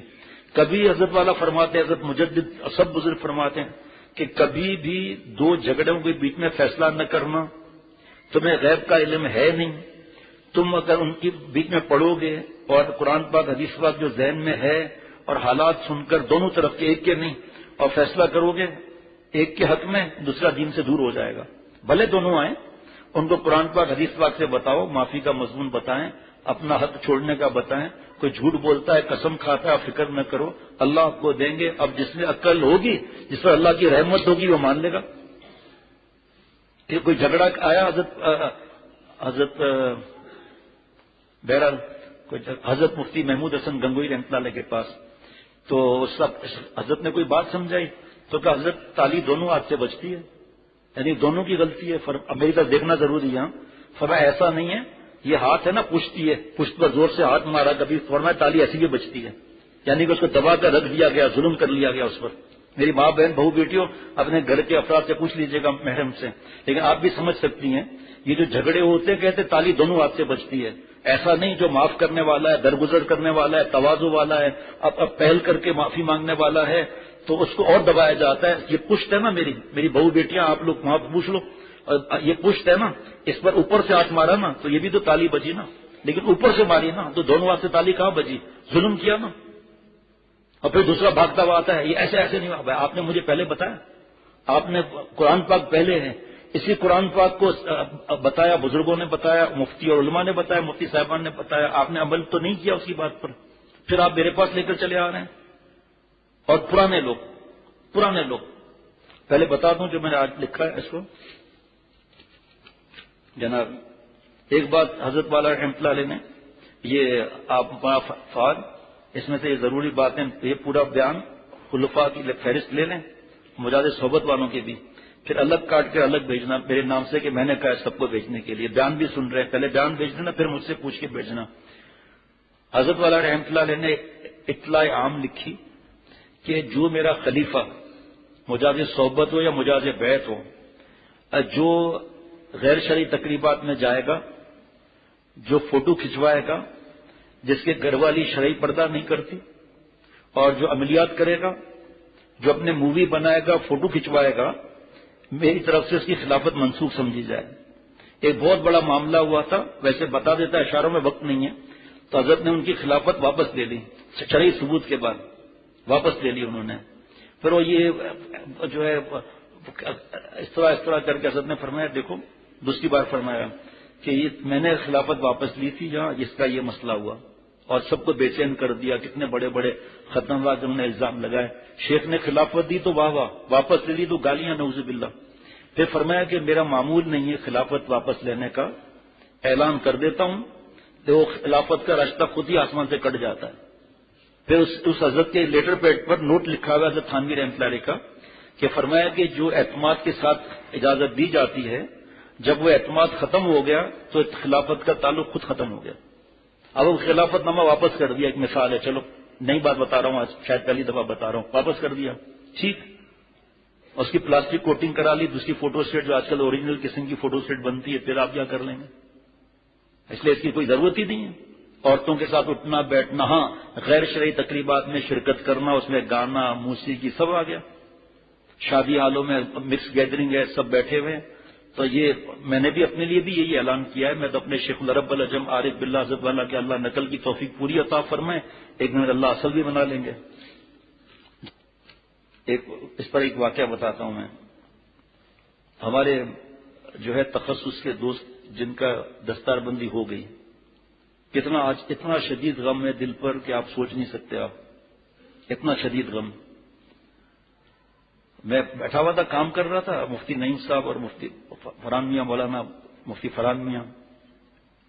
کبھی حضرت والا فرماتے ہیں، حضرت مجدد سب بزرگ فرماتے ہیں کہ کبھی بھی دو جھگڑوں کے بیچ میں فیصلہ نہ کرنا. تمہیں غیب کا علم ہے نہیں، تم اگر ان کے بیچ میں پڑھو گے اور قرآن پاک حدیث پاک جو ذہن میں ہے اور حالات سن کر دونوں طرف کے ایک کے نہیں اور فیصلہ کرو گے ایک کے حق میں، دوسرا دین سے دور ہو جائے گا. بھلے دونوں آئیں، ان کو قرآن پاک حدیث پاک سے بتاؤ، معافی کا مضمون بتائیں، اپنا حق چھوڑنے کا بتائیں. کوئی جھوٹ بولتا ہے، قسم کھاتا ہے، فکر نہ کرو، اللہ آپ کو دیں گے. اب جس میں عقل ہوگی، جس پر اللہ کی رحمت ہوگی وہ مان لے گا. کہ کوئی جھگڑا آیا حضرت بہرحال حضرت مفتی محمود حسن گنگوئی رحمۃ اللہ علیہ کے پاس، تو حضرت نے کوئی بات سمجھائی تو کہ حضرت تالی دونوں ہاتھ سے بجتی ہے، یعنی دونوں کی غلطی ہے. میری طرف دیکھنا ضروری ہے. فرمایا ایسا نہیں ہے، یہ ہاتھ ہے نا پشتی ہے، پشت پر زور سے ہاتھ مارا کبھی، فرمایا تالی ایسی بھی بجتی ہے. یعنی کہ اس کو دبا کر رکھ دیا گیا، ظلم کر لیا گیا اس پر. میری ماں بہن بہو بیٹیوں اپنے گھر کے افراد سے پوچھ لیجیے گا محرم سے، لیکن آپ بھی سمجھ سکتی ہیں یہ جو جھگڑے ہوتے کہتے تالی دونوں ہاتھ سے بجتی ہے. ایسا نہیں جو معاف کرنے والا ہے، درگزر کرنے والا ہے، تواضع والا ہے، اب پہل کر کے معافی مانگنے والا ہے تو اس کو اور دبایا جاتا ہے. یہ پشت ہے نا میری بہو بیٹیاں، آپ لوگ وہاں پوچھ لو، یہ پشت ہے نا، اس پر اوپر سے ہاتھ مارا نا تو یہ بھی تو تالی بجی نا، لیکن اوپر سے ماری نا تو دونوں ہاتھ سے تالی کہاں بجی؟ ظلم کیا نا. اور پھر دوسرا بھاگتا ہوا آتا ہے یہ ایسے نہیں ہوا. آپ نے مجھے پہلے بتایا، آپ نے قرآن پاک پہلے ہے، اسی قرآن پاک کو بتایا، بزرگوں نے بتایا، مفتی اور علماء نے بتایا، مفتی صاحبان نے بتایا، آپ نے عمل تو نہیں کیا اسی بات پر. پھر آپ میرے پاس لے کر چلے آ رہے ہیں. اور پرانے لوگ پہلے بتا دوں جو میں نے آج لکھا ہے اس کو جناب. ایک بات حضرت والا رحمۃ اللہ علیہ نے، یہ آپ فعال، اس میں سے یہ ضروری باتیں، یہ پورا بیان خلفاء کی فہرست لے لیں، مجاز صحبت والوں کے بھی، پھر الگ کاٹ کے الگ بھیجنا میرے نام سے کہ میں نے کہا سب کو بھیجنے کے لیے. بیان بھی سن رہے ہیں، پہلے بیان بھیج دینا پھر مجھ سے پوچھ کے بھیجنا. حضرت والا رحمۃ اللہ علیہ نے اطلاع عام لکھی کہ جو میرا خلیفہ مجاز صحبت ہو یا مجاز بیعت ہو، جو غیر شرعی تقریبات میں جائے گا، جو فوٹو کھنچوائے گا، جس کے گھر والی شرعی پردہ نہیں کرتی، اور جو عملیات کرے گا، جو اپنے مووی بنائے گا، فوٹو کھنچوائے گا، میری طرف سے اس کی خلافت منسوخ سمجھی جائے. ایک بہت بڑا معاملہ ہوا تھا، ویسے بتا دیتا اشاروں میں وقت نہیں ہے، تو حضرت نے ان کی خلافت واپس لے لی، شرعی ثبوت کے بعد واپس لے لی انہوں نے. پھر وہ یہ جو ہے اس طرح کر کے حضرت نے فرمایا، دیکھو دوسری بار فرمایا کہ یہ میں نے خلافت واپس لی تھی جہاں جس کا یہ مسئلہ ہوا، اور سب کو بے چین کر دیا. کتنے بڑے بڑے خطرناک انہوں نے الزام لگائے. شیخ نے خلافت دی تو واہ واہ، واپس لے لی تو گالیاں نعوذ باللہ. پھر فرمایا کہ میرا معمول نہیں ہے خلافت واپس لینے کا، اعلان کر دیتا ہوں تو وہ خلافت کا راستہ خود ہی آسمان سے کٹ جاتا ہے. پھر اس حضرت کے لیٹر پیڈ پر نوٹ لکھا ہوا حضرت تھانوی رحمۃ اللہ علیہ کا کہ فرمایا کہ جو اعتماد کے ساتھ اجازت دی جاتی ہے، جب وہ اعتماد ختم ہو گیا تو خلافت کا تعلق خود ختم ہو گیا. اب وہ خلافت نامہ واپس کر دیا. ایک مثال ہے، چلو نئی بات بتا رہا ہوں، آج شاید پہلی دفعہ بتا رہا ہوں، واپس کر دیا ٹھیک. اس کی پلاسٹک کوٹنگ کرا لی، دوسری فوٹو اسٹیٹ جو آج کل اوریجنل قسم کی فوٹو اسٹیٹ بنتی ہے، پھر آپ کیا کر لیں گے؟ اس لیے اس کی کوئی ضرورت ہی نہیں ہے. عورتوں کے ساتھ اٹھنا بیٹھنا، ہاں غیر شرعی تقریبات میں شرکت کرنا، اس میں گانا موسیقی سب آ گیا. شادی حالوں میں مکس گیدرنگ ہے، سب بیٹھے ہوئے ہیں. تو یہ میں نے بھی اپنے لیے بھی یہی اعلان کیا ہے. میں تو اپنے شیخ العرب العجم عارف باللہ حضرت والا کہ اللہ نقل کی توفیق پوری عطا فرمائے، ایک دن اللہ اصل بھی بنا لیں گے. اس پر ایک واقعہ بتاتا ہوں میں. ہمارے جو ہے تخصص کے دوست جن کا دستار بندی ہو گئی، آج اتنا شدید غم ہے دل پر کہ آپ سوچ نہیں سکتے. آپ اتنا شدید غم. میں بیٹھا ہوا تھا، کام کر رہا تھا، مفتی نعیم صاحب اور مفتی فرحان میاں، مولانا مفتی فرحان میاں،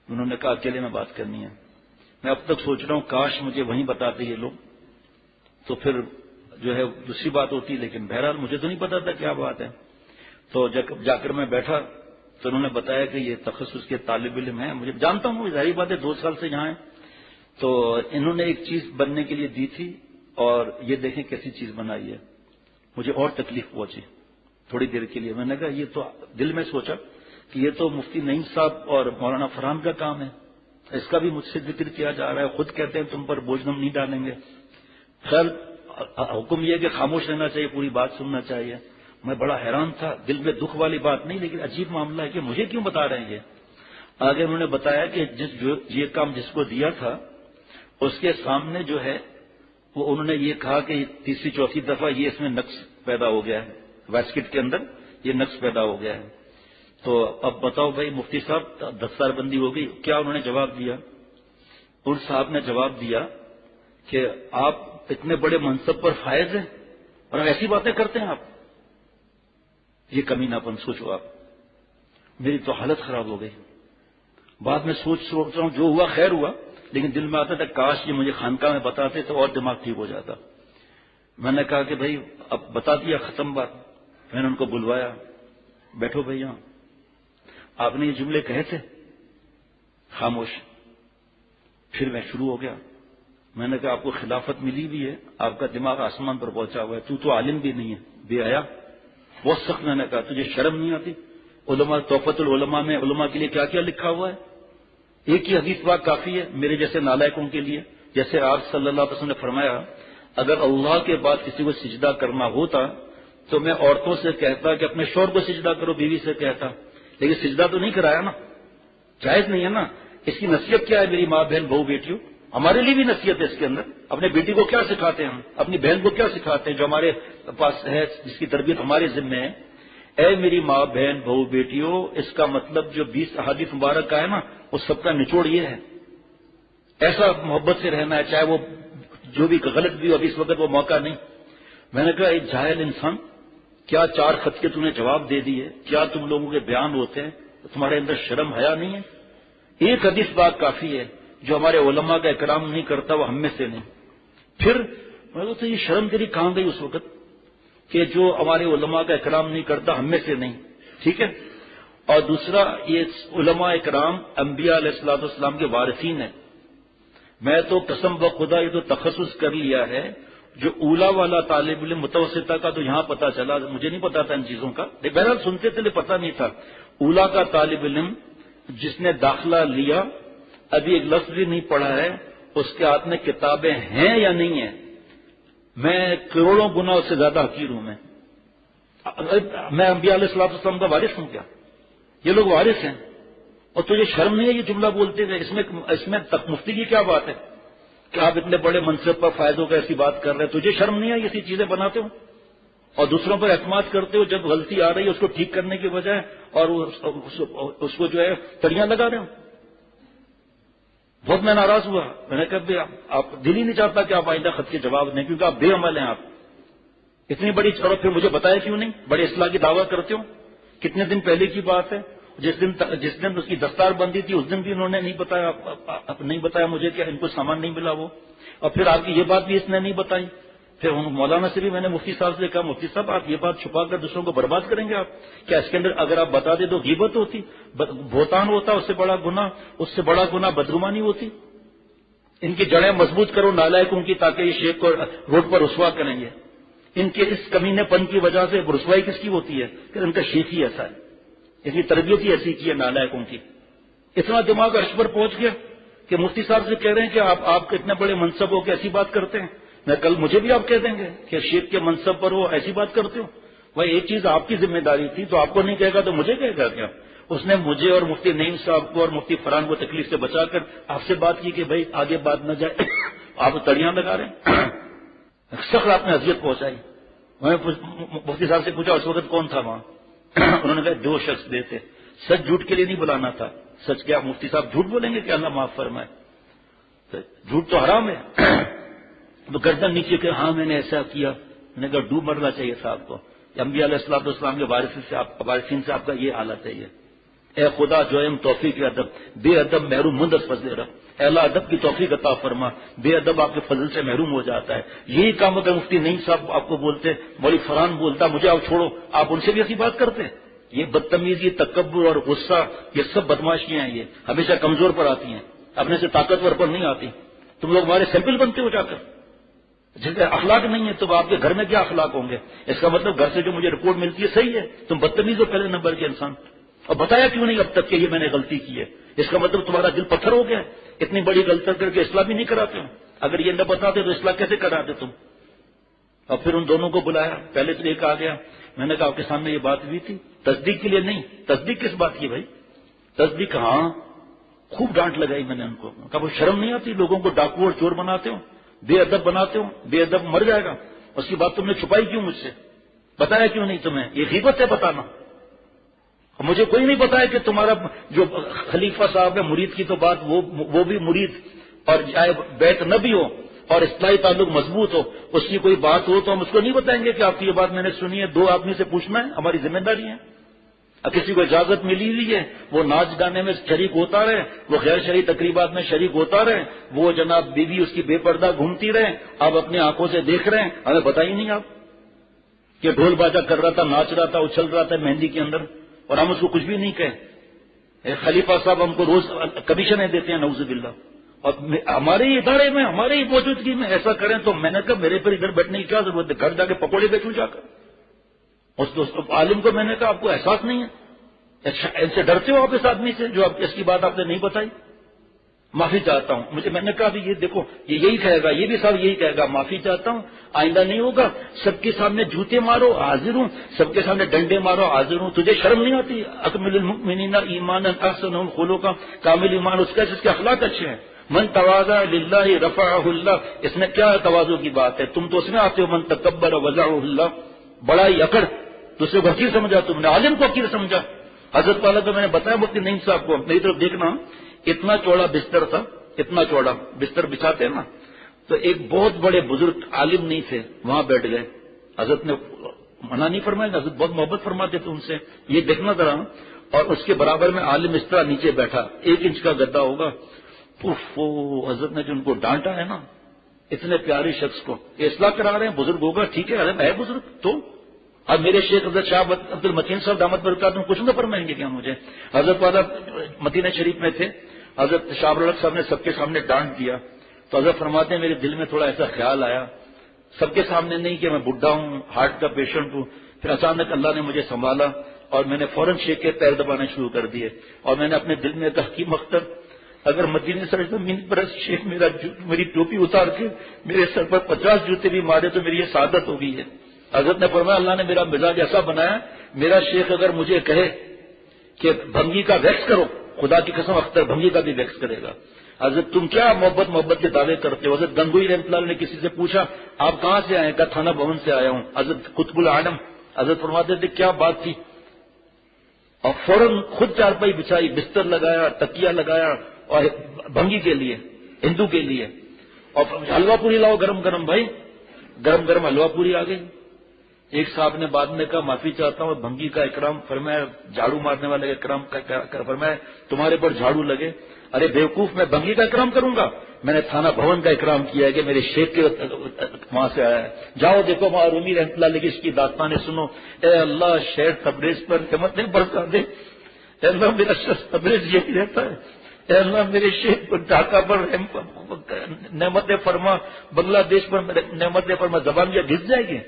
انہوں نے کہا اکیلے میں بات کرنی ہے. میں اب تک سوچ رہا ہوں کاش مجھے وہیں بتاتے یہ لوگ، تو پھر جو ہے دوسری بات ہوتی. لیکن بہرحال مجھے تو نہیں پتا تھا کیا بات ہے. تو جا کر میں بیٹھا تو انہوں نے بتایا کہ یہ تخصص کے طالب علم ہیں. مجھے جانتا ہوں، ظاہری بات ہے 2 سال سے یہاں ہیں. تو انہوں نے ایک چیز بننے کے لیے دی تھی، اور یہ دیکھیں کیسی چیز بنائی ہے. مجھے اور تکلیف پہنچی تھوڑی دیر کے لیے. میں نے کہا یہ تو دل میں سوچا کہ یہ تو مفتی نعیم صاحب اور مولانا فرحان کا کام ہے، اس کا بھی مجھ سے ذکر کیا جا رہا ہے. خود کہتے ہیں تم پر بوجھ ہم نہیں ڈالیں گے. خیر حکم یہ ہے کہ خاموش رہنا چاہیے، پوری بات سننا چاہیے. میں بڑا حیران تھا، دل میں دکھ والی بات نہیں، لیکن عجیب معاملہ ہے کہ مجھے کیوں بتا رہے ہیں یہ. آگے انہوں نے بتایا کہ یہ کام جس کو دیا تھا اس کے سامنے جو ہے وہ انہوں نے یہ کہا کہ تیسری چوتھی دفعہ یہ اس میں نقص پیدا ہو گیا ہے، ویسکٹ کے اندر یہ نقص پیدا ہو گیا ہے. تو اب بتاؤ بھائی مفتی صاحب دستار بندی ہو گئی. کیا انہوں نے جواب دیا؟ ان صاحب نے جواب دیا کہ آپ اتنے بڑے منصب پر فائز ہیں اور ایسی باتیں کرتے ہیں آپ. یہ کمینہ پن سوچو آپ. میری تو حالت خراب ہو گئی. بعد میں سوچ رہا ہوں جو ہوا خیر ہوا، لیکن دل میں آتا تھا کاش یہ مجھے خانقاہ میں بتاتے تو اور دماغ ٹھیک ہو جاتا. میں نے کہا کہ بھائی اب بتا دیا ختم بات. میں نے ان کو بلوایا، بیٹھو بھائی یہاں، آپ نے یہ جملے کہے تھے؟ خاموش. پھر میں شروع ہو گیا. میں نے کہا آپ کو خلافت ملی بھی ہے، آپ کا دماغ آسمان پر پہنچا ہوا ہے، تو عالم بھی نہیں ہے، بے حیا. بہت سخت. میں نے کہا تجھے شرم نہیں آتی؟ علماء تحفۃ العلماء میں علماء کے لیے کیا کیا لکھا ہوا ہے. ایک ہی حدیث پاک کافی ہے میرے جیسے نالائقوں کے لیے. جیسے آپ صلی اللہ علیہ وسلم نے فرمایا اگر اللہ کے بعد کسی کو سجدہ کرنا ہوتا تو میں عورتوں سے کہتا کہ اپنے شوہر کو سجدہ کرو، بیوی سے کہتا. لیکن سجدہ تو نہیں کرایا نا، جائز نہیں ہے نا. اس کی نصیحت کیا ہے میری ماں بہن بہو بیٹیوں؟ ہمارے لیے بھی نصیحت ہے اس کے اندر. اپنے بیٹی کو کیا سکھاتے ہیں ہم، اپنی بہن کو کیا سکھاتے ہیں جو ہمارے پاس ہے، جس کی تربیت ہمارے ذمہ ہے. اے میری ماں بہن بہو بیٹیوں، اس کا مطلب جو 20 احادیث مبارک کا ہے نا، اس سب کا نچوڑ یہ ہے ایسا محبت سے رہنا ہے، چاہے وہ جو بھی غلط بھی ہو. ابھی اس وقت وہ موقع نہیں. میں نے کہا ایک جاہل انسان کیا 4 خط کے تم نے جواب دے دیے؟ کیا تم لوگوں کے بیان ہوتے ہیں؟ تمہارے اندر شرم حیا نہیں ہے؟ ایک حدیث بات کافی ہے، جو ہمارے علماء کا اکرام نہیں کرتا وہ ہم میں سے نہیں۔ پھر تو یہ شرم تیری کہاں گئی اس وقت کہ جو ہمارے علماء کا اکرام نہیں کرتا ہم میں سے نہیں؟ ٹھیک ہے۔ اور دوسرا، یہ علماء اکرام انبیاء علیہ الصلوۃ والسلام کے وارثین ہیں۔ میں تو قسم بخدا یہ تو تخصص کر لیا ہے، جو اولا والا طالب علم متوسطہ کا تو یہاں پتا چلا، مجھے نہیں پتا تھا ان چیزوں کا، بہرحال سنتے تھے پتا نہیں تھا۔ اولا کا طالب علم جس نے داخلہ لیا، ابھی ایک لفظ بھی نہیں پڑھا ہے، اس کے ہاتھ میں کتابیں ہیں یا نہیں ہیں، میں کروڑوں گنا اس سے زیادہ حقیر ہوں۔ میں انبیاء علیہ الصلوۃ والسلام کا وارث ہوں کیا؟ یہ لوگ وارث ہیں، اور تجھے شرم نہیں ہے یہ جملہ بولتے ہوئے؟ اس میں مفتی کی کیا بات ہے کہ آپ اتنے بڑے منصب پر فائد ہو کر ایسی بات کر رہے ہیں؟ تجھے شرم نہیں ہے ایسی چیزیں بناتے ہو اور دوسروں پر اعتماد کرتے ہو؟ جب غلطی آ رہی ہے اس کو ٹھیک کرنے کی بجائے اور اس کو جو ہے تڑیاں لگا رہے ہو۔ بہت میں ناراض ہوا، میں نے کہا آپ دل ہی نہیں چاہتا کہ آپ آئندہ خط کے جواب دیں، کیونکہ آپ بے عمل ہیں۔ آپ اتنی بڑی اور پھر مجھے بتایا کیوں نہیں؟ بڑے اصلاح کی دعویٰ کرتے ہو۔ کتنے دن پہلے کی بات ہے، جس دن اس کی دستار بندی تھی اس دن بھی انہوں نے نہیں بتایا مجھے کہ ان کو سامان نہیں ملا وہ، اور پھر آپ کی یہ بات بھی اس نے نہیں بتائی۔ پھر مولانا سے بھی میں نے مفتی صاحب سے کہا، مفتی صاحب آپ یہ بات چھپا کر دوسروں کو برباد کریں گے آپ؟ کیا اس کے اندر اگر آپ بتا دیں تو غیبت ہوتی، بہتان ہوتا، اس سے بڑا گناہ بدگمانی ہوتی؟ ان کی جڑیں مضبوط کرو نالائقوں کی، تاکہ یہ شیخ کو روڈ پر رسوا کریں گے۔ ان کے اس کمینے پن کی وجہ سے رسوائی کس کی ہوتی ہے؟ کہ ان کا شیخ ہی ایسا ہے، اس کی تربیت ہی ایسی کی ہے نالائقوں کی۔ اتنا دماغ عرش پر پہنچ گیا کہ مفتی صاحب سے کہہ رہے ہیں کہ آپ اتنے بڑے منصب ہو کے ایسی بات کرتے ہیں۔ میں کل مجھے بھی آپ کہہ دیں گے کہ شیخ کے منصب پر ہو ایسی بات کرتے ہو۔ بھائی ایک چیز آپ کی ذمہ داری تھی، تو آپ کو نہیں کہے گا تو مجھے کہے گا کیا؟ اس نے مجھے اور مفتی نعیم صاحب کو اور مفتی فرحان کو تکلیف سے بچا کر آپ سے بات کی کہ بھائی آگے بات نہ جائے، آپ تڑیاں لگا رہے ہیں۔ سخت آپ نے اذیت پہنچائی۔ میں مفتی صاحب سے پوچھا اس وقت کون تھا وہاں؟ انہوں نے کہا 2 شخص تھے۔ سچ جھوٹ کے لیے نہیں بلانا تھا، سچ کیا مفتی صاحب جھوٹ بولیں گے کہ اللہ معاف فرمائے؟ جھوٹ تو حرام ہے۔ تو گردن نیچے کہ ہاں میں نے ایسا کیا، میں نے کہا ڈوب مرنا چاہیے تھا آپ کو۔ انبیاء علیہ الصلوۃ والسلام کے وارثین سے آپ کا یہ حالت ہے۔ اے خدا جوہم توفیق ادب، بے ادب محروم مندس فضل رب، اے اللہ ادب کی توفیق عطا فرما، بے ادب آپ کے فضل سے محروم ہو جاتا ہے۔ یہی کام اگر مفتی نعیم صاحب آپ کو بولتے، مولوی فرحان بولتا مجھے آپ چھوڑو، آپ ان سے بھی ایسی بات کرتے ہیں؟ یہ بدتمیزی، تکبر اور غصہ، یہ سب بدماشیاں ہیں، یہ ہمیشہ کمزور پر آتی ہیں، اپنے سے طاقتور پر نہیں آتی۔ تم لوگ ہمارے سیمپل بنتے ہو جا کر۔ جس کے اخلاق نہیں ہے تو آپ کے گھر میں کیا اخلاق ہوں گے؟ اس کا مطلب گھر سے جو مجھے رپورٹ ملتی ہے صحیح ہے، تم بدتمیز ہو پہلے نمبر کے انسان۔ اور بتایا کیوں نہیں اب تک کہ یہ میں نے غلطی کی ہے؟ اس کا مطلب تمہارا دل پتھر ہو گیا، اتنی بڑی غلطی کر کے اصلاح بھی نہیں کراتے ہو۔ اگر یہ نہ بتاتے تو اصلاح کیسے کراتے تم؟ اور پھر ان دونوں کو بلایا، پہلے تو ایک آ گیا، میں نے کہا آپ کے سامنے یہ بات ہوئی تھی؟ تصدیق کے لیے نہیں۔ تصدیق کس بات کی بھائی؟ تصدیق ہاں، خوب ڈانٹ لگائی میں نے ان کو، کہا وہ شرم نہیں آتی؟ لوگوں کو ڈاکو اور چور بناتے ہو، بے ادب بناتے ہو، بے ادب مر جائے گا، اس کی بات تم نے چھپائی کیوں مجھ سے؟ بتایا کیوں نہیں تمہیں؟ یہ غیبت ہے بتانا۔ مجھے کوئی نہیں بتایا کہ تمہارا جو خلیفہ صاحب ہے مرید کی تو بات وہ بھی مرید، اور چاہے بیت نہ بھی ہو اور اصلاحی تعلق مضبوط ہو، اس کی کوئی بات ہو تو ہم اس کو نہیں بتائیں گے کہ آپ کی یہ بات میں نے سنی ہے؟ 2 آدمی سے پوچھنا ہے، ہماری ذمہ داری ہے۔ اب کسی کو اجازت ملی ہوئی ہے وہ ناچ گانے میں شریک ہوتا رہے، وہ غیر شرعی تقریبات میں شریک ہوتا رہے، وہ جناب بیوی اس کی بے پردہ گھومتی رہے، آپ اپنی آنکھوں سے دیکھ رہے ہیں، ہمیں بتائی نہیں آپ کہ ڈھول باجا کر رہا تھا، ناچ رہا تھا، اچھل رہا تھا مہندی کے اندر، اور ہم اس کو کچھ بھی نہیں کہے۔ خلیفہ صاحب ہم کو روز کمیشنیں دیتے ہیں نعوذ باللہ، اور ہمارے ہی ادارے میں ہمارے ہی موجودگی میں ایسا کریں تو میں نے کہا میرے پر ادھر بیٹھنے کی کیا ضرورت ہے؟ گھر جا کے پکوڑے بیچوں جا کر۔ اس عالم کو میں نے کہا آپ کو احساس نہیں ہے؟ ان سے ڈرتے ہو آپ اس آدمی سے جو اس کی بات آپ نے نہیں بتائی؟ معافی چاہتا ہوں۔ میں نے کہا یہ دیکھو یہ یہی کہے گا، یہ بھی صاحب یہی کہے گا، معافی چاہتا ہوں، آئندہ نہیں ہوگا، سب کے سامنے جوتے مارو حاضر ہوں، سب کے سامنے ڈنڈے مارو حاضر ہوں، تجھے شرم نہیں آتی؟ اکمل المؤمنین ایمانا احسنهم خلقا، کامل ایمان اس کا جس کے اخلاق اچھے ہیں۔ من تواضع للہ رفعہ اللہ، اس میں کیا تواضع کی بات ہے؟ تم تو اس میں آتے ہو من تکبر وضعہ اللہ، بڑا ہی اکڑ، دوسرے کو حقیر سمجھا، تم نے عالم کو حقیر سمجھا۔ حضرت والا تو میں نے بتایا مفتی نعیم صاحب کو، میری طرف دیکھنا، اتنا چوڑا بستر تھا، اتنا چوڑا بستر بچھاتے نا، تو ایک بہت بڑے بزرگ عالم نہیں تھے وہاں بیٹھ گئے، حضرت نے منع نہیں فرمائے گا، حضرت بہت محبت فرماتے تھے ان سے. یہ دیکھنا ذرا. اور اس کے برابر میں عالم اس طرح نیچے بیٹھا، 1 انچ کا گدا ہوگا. حضرت نے جو ان کو ڈانٹا ہے نا، اتنے پیارے شخص کو اصلاح کرا رہے ہیں، بزرگ ہوگا ٹھیک ہے، ارے میں بزرگ تو. اب میرے شیخ حضرت شاہ عبد المتین صاحب دامت برکاتہم کچھ نہ فرمائیں گے کیا مجھے؟ حضرت والا مدینہ شریف میں تھے، حضرت شاہ الحق صاحب نے سب کے سامنے ڈانٹ دیا تو حضرت فرماتے ہیں میرے دل میں تھوڑا ایسا خیال آیا، سب کے سامنے نہیں کہ میں بڈھا ہوں، ہارٹ کا پیشنٹ ہوں. پھر اچانک اللہ نے مجھے سنبھالا اور میں نے فوراً شیخ کے پیر دبانے شروع کر دیے. اور میں نے اپنے دل میں کہا حکیم اختر اگر مدینے سے زمین پر شیخ میری ٹوپی اتار کے میرے سر پر 50 جوتے بھی مارے تو میری یہ سعادت ہو گئی ہے. حضرت نے فرمایا اللہ نے میرا مزاج ایسا بنایا، میرا شیخ اگر مجھے کہے کہ بھنگی کا ویکس کرو، خدا کی قسم اختر بھنگی کا بھی ویکس کرے گا. حضرت تم کیا محبت کے دعوے کرتے ہو؟ حضرت گنگوئی رحمۃ اللہ نے کسی سے پوچھا آپ کہاں سے آئے؟ کہا تھانہ بھون سے آیا ہوں. حضرت قطب العالم حضرت فرماتے تھے کیا بات تھی، اور فوراً خود چارپائی بچھائی، بستر لگایا، تکیہ لگایا، اور بھنگی کے لیے، ہندو کے لیے. اور حلوہ پوری لاؤ گرم گرم، بھائی گرم گرم حلوہ پوری آ گئی. ایک صاحب نے بعد میں کہا معافی چاہتا ہوں بھنگی کا اکرام فرمایا، جھاڑو مارنے والے کا اکرام فرمایا تمہارے پر جھاڑو لگے. ارے بیوقوف میں بھنگی کا اکرام کروں گا؟ میں نے تھانہ بھون کا اکرام کیا ہے کہ میرے شیخ کے وہاں سے آیا ہے. جاؤ دیکھو وہاں رومی رحمۃ اللہ علیہ اس کی داستانیں سنو. اے اللہ شہر تبریز پر رحمتیں برسا دے. اے اللہ میرا شخص تبریز یہی رہتا ہے. اے اللہ میرے شیخ پر ڈھاکہ پر نعمت فرما، بنگلہ دیش پر نعمت فرما. زبان کیا گھس جائے گی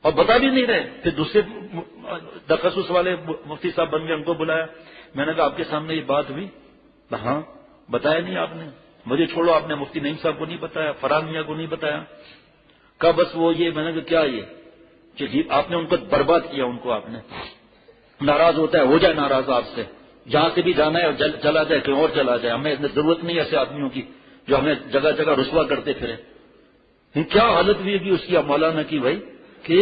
اور بتا بھی نہیں رہے. پھر دوسرے تخصص والے مفتی صاحب بن گئے، ان کو بلایا. میں نے کہا آپ کے سامنے یہ بات ہوئی؟ ہاں. بتایا نہیں آپ نے؟ مجھے چھوڑو، آپ نے مفتی نعیم صاحب کو نہیں بتایا، فرحان میاں کو نہیں بتایا. کہا بس وہ یہ. میں نے کہا کیا یہ کہ آپ نے ان کو برباد کیا. ان کو آپ نے ناراض ہوتا ہے ہو جائے ناراض آپ سے، جہاں سے بھی جانا ہے اور چلا جائے کہیں اور چلا جائے. ہمیں ضرورت نہیں ایسے آدمیوں کی جو ہمیں جگہ جگہ رسوا کرتے پھرے. کیا حالت ہوئی کہ اس کی مولانا کی بھائی کہ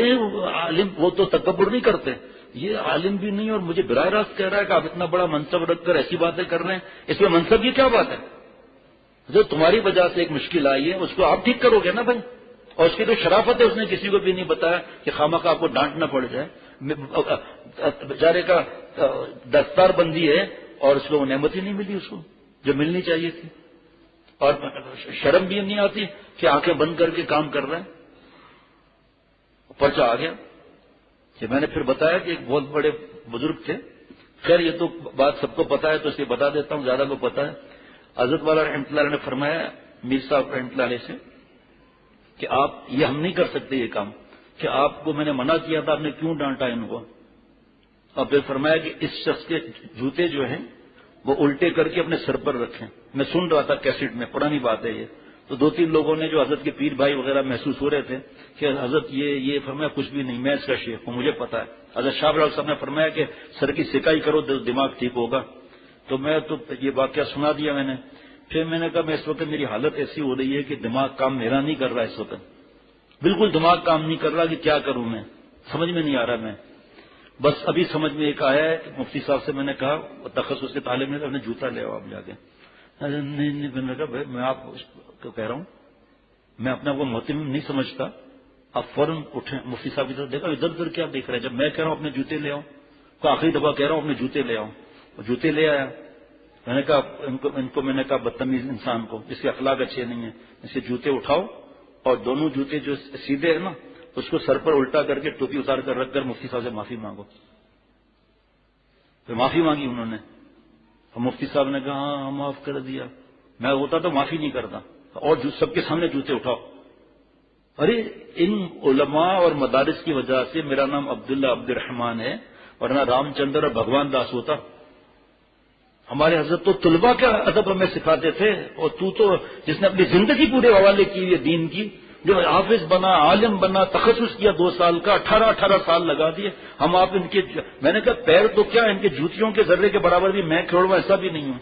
عالم وہ تو تکبر نہیں کرتے، یہ عالم بھی نہیں اور مجھے براہ راست کہہ رہا ہے کہ آپ اتنا بڑا منصب رکھ کر ایسی باتیں کر رہے ہیں. اس میں منصب کی کیا بات ہے؟ جو تمہاری وجہ سے ایک مشکل آئی ہے اس کو آپ ٹھیک کرو گے نا بھائی. اور اس کی تو شرافت ہے، اس نے کسی کو بھی نہیں بتایا کہ خامخواہ آپ کو ڈانٹنا پڑ جائے. بیچارے کا دستار بندی ہے اور اس کو وہ نعمت ہی نہیں ملی اس کو جو ملنی چاہیے تھی. اور شرم بھی نہیں آتی کہ آنکھیں بند کر کے کام کر رہے ہیں. پرچہ آ گیا کہ میں نے پھر بتایا کہ ایک بہت بڑے بزرگ تھے. خیر یہ تو بات سب کو پتا ہے تو اس لیے بتا دیتا ہوں، زیادہ کو پتا ہے. حضرت والا رحمۃ اللہ نے فرمایا میر صاحب رحمۃ اللہ علیہ سے کہ آپ یہ ہم نہیں کر سکتے یہ کام، کہ آپ کو میں نے منع کیا تھا، آپ نے کیوں ڈانٹا ان کو؟ اور پھر فرمایا کہ اس شخص کے جوتے جو ہیں وہ الٹے کر کے اپنے سر پر رکھیں. میں سن رہا تھا کیسٹ میں، پرانی بات ہے یہ. تو 2-3 لوگوں نے جو حضرت کے پیر بھائی وغیرہ محسوس ہو رہے تھے کہ حضرت یہ فرمایا کچھ بھی نہیں، میں اس کا شیخ ہوں، مجھے پتا ہے. حضرت شاہ الحق صاحب نے فرمایا کہ سر کی سکائی کرو دماغ ٹھیک ہوگا. تو میں تو یہ واقعہ سنا دیا میں نے. پھر میں نے کہا میں اس وقت میری حالت ایسی ہو رہی ہے کہ دماغ کام میرا نہیں کر رہا اس وقت، بالکل دماغ کام نہیں کر رہا کہ کیا کروں میں، سمجھ میں نہیں آ رہا. میں بس ابھی سمجھ میں ایک آیا ہے. مفتی صاحب سے میں نے کہا تخصص کے طالب نے اپنے جوتا لے آؤ آپ جا کے. نہیں میں نے کہا بھائی میں آپ کو کہہ رہا ہوں، میں اپنا کو محتمم نہیں سمجھتا. آپ فوراً اٹھیں. مفتی صاحب کی طرف دیکھا ادھر ادھر کیا دیکھ رہے ہیں. جب میں کہہ رہا ہوں اپنے جوتے لے آؤں تو آخری دفعہ کہہ رہا ہوں اپنے جوتے لے آؤں. جوتے لے آیا. میں نے کہا ان کو میں نے کہا بدتمیز انسان کو جس کے اخلاق اچھے نہیں ہیں، اس کے جوتے اٹھاؤ اور دونوں جوتے جو سیدھے ہیں نا اس کو سر پر الٹا کر کے ٹوپی اتار کر رکھ کر مفتی صاحب سے معافی مانگو. پھر معافی مانگی انہوں نے اور مفتی صاحب نے کہا ہاں معاف کر دیا. میں ہوتا تو معافی نہیں کرتا. اور سب کے سامنے جوتے اٹھاؤ. ارے ان علماء اور مدارس کی وجہ سے میرا نام عبداللہ عبد الرحمان ہے ورنہ رام چندر اور بھگوان داس ہوتا. ہمارے حضرت تو طلباء کا ادب ہمیں سکھاتے تھے اور تو جس نے اپنی زندگی پورے حوالے کی ہے دین کی، جو حافظ بنا، عالم بنا، تخصص کیا 2 سال کا، 18 سال لگا دیے. ہم آپ ان کے میں نے کہا پیر تو کیا ان کے جوتیوں کے ذرے کے برابر بھی میں کھیڑوں ایسا بھی نہیں ہوں.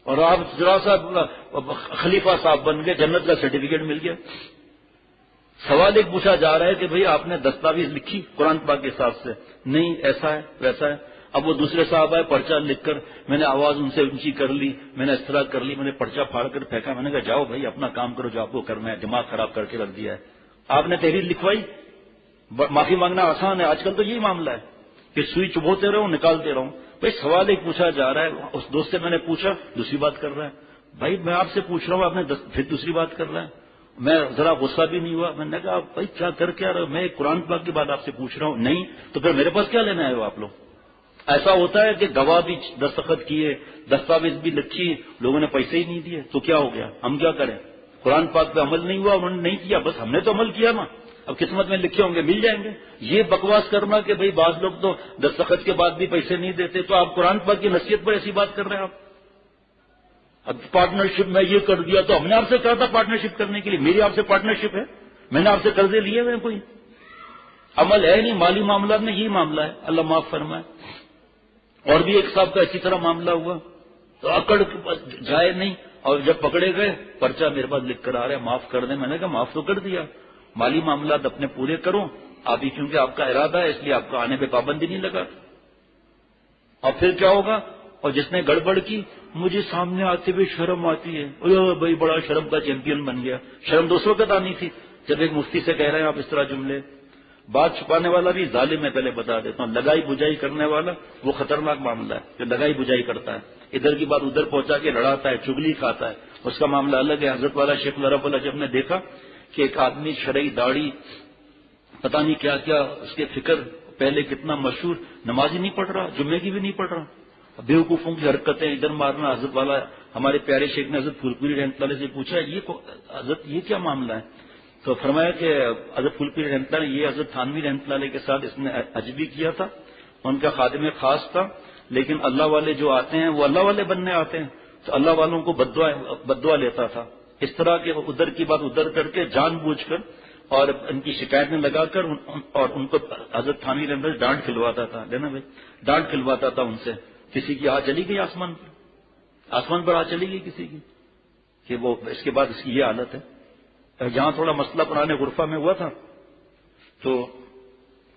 اور آپ ذرا سا خلیفہ صاحب بن گئے، جنت کا سرٹیفکیٹ مل گیا. سوال ایک پوچھا جا رہا ہے کہ بھئی آپ نے دستاویز لکھی قرآن پاک کے حساب سے؟ نہیں ایسا ہے ویسا ہے. اب وہ دوسرے صاحب آئے پرچہ لکھ کر، میں نے آواز ان سے اونچی کر لی، میں نے اس طرح کر لی، میں نے پرچہ پھاڑ کر پھینکا. میں نے کہا جاؤ بھائی اپنا کام کرو جو آپ کو کرنا ہے، دماغ خراب کر کے رکھ دیا ہے. آپ نے تحریر لکھوائی معافی مانگنا آسان ہے، آج کل تو یہی معاملہ ہے کہ سوئی چبوتے رہو نکالتے رہو. بھائی سوال ایک پوچھا جا رہا ہے، اس دوست سے میں نے پوچھا دوسری بات کر رہا ہے. بھائی میں آپ سے پوچھ رہا ہوں، آپ نے پھر دوسری بات کر رہا ہے. میں ذرا غصہ بھی نہیں ہوا، میں نے کہا بھائی کیا کر کیا رہے ہو، میں قرآن پاک کی بات آپ سے پوچھ رہا ہوں. نہیں تو پھر میرے پاس کیا لینا آئے ہو آپ لوگ؟ ایسا ہوتا ہے کہ گواہ بھی دستخط کیے، دستاویز بھی لکھی، لوگوں نے پیسے ہی نہیں دیے تو کیا ہو گیا؟ ہم کیا کریں؟ قرآن پاک پہ عمل نہیں ہوا، انہوں نے نہیں کیا، بس ہم نے تو عمل کیا نا، اب قسمت میں لکھے ہوں گے مل جائیں گے. یہ بکواس کرنا کہ بھئی بعض لوگ تو دستخط کے بعد بھی پیسے نہیں دیتے، تو آپ قرآن پاک کی نصیحت پر ایسی بات کر رہے ہیں آپ. اب پارٹنرشپ میں یہ کر دیا تو ہم نے آپ سے کہا تھا پارٹنرشپ کرنے کے لیے، میری آپ سے پارٹنرشپ ہے، میں نے آپ سے قرضے لیے ہوئے کوئی عمل ہے نہیں. مالی معاملات میں یہی معاملہ ہے، اللہ معاف فرمائے. اور بھی ایک صاحب کا اسی طرح معاملہ ہوا تو اکڑ جائے نہیں، اور جب پکڑے گئے پرچہ میرے پاس لکھ کر آ رہے ہیں معاف کر دیں. میں نے کہا معاف تو کر دیا، مالی معاملات اپنے پورے کرو آپ ہی، کیونکہ آپ کا ارادہ ہے اس لیے آپ کا آنے پہ پابندی نہیں لگا. اور پھر کیا ہوگا؟ اور جس نے گڑبڑ کی مجھے سامنے آتے ہوئے شرم آتی ہے، بھائی بڑا شرم کا چیمپئن بن گیا. شرم دوسروں کا آنی تھی جب ایک مفتی سے کہہ رہے ہیں آپ اس طرح جملے. بات چھپانے والا بھی ظالم ہے، پہلے بتا دیتا ہوں. لگائی بجائی کرنے والا وہ خطرناک معاملہ ہے، جو لگائی بجائی کرتا ہے، ادھر کی بات ادھر پہنچا کے لڑاتا ہے، چگلی کھاتا ہے، اس کا معاملہ الگ ہے. حضرت والا شیخ رب اللہ جب نے دیکھا کہ ایک آدمی شرعی داڑھی پتہ نہیں کیا کیا اس کے فکر، پہلے کتنا مشہور، نمازی نہیں پڑھ رہا، جمعے کی بھی نہیں پڑھ رہا، بیوقوفوں کی حرکتیں ادھر مارنا. حضرت والا ہمارے پیارے شیخ نے حضرت پھولپوری رحمۃ اللہ سے پوچھا حضرت یہ کیا معاملہ ہے؟ تو فرمایا کہ حضرت پھولپوری رحمۃ اللہ نے یہ حضرت تھانوی رحمۃ اللہ علیہ کے ساتھ اس نے حج بھی کیا تھا، ان کا خادم خاص تھا، لیکن اللہ والے جو آتے ہیں وہ اللہ والے بننے آتے ہیں تو اللہ والوں کو بددعا لیتا تھا. اس طرح کے ادھر کی بات ادھر کر کے جان بوجھ کر اور ان کی شکایت میں لگا کر اور ان کو حضرت تھانوی رحمۃ اللہ ڈانٹ کھلواتا تھا. لینا بھائی ڈانٹ کھلواتا تھا ان سے. کسی کی آ چلی گئی آسمان پر آ چلی گئی کسی کی کہ وہ اس کے بعد اس کی یہ حالت ہے. یہاں تھوڑا مسئلہ پرانے غرفہ میں ہوا تھا تو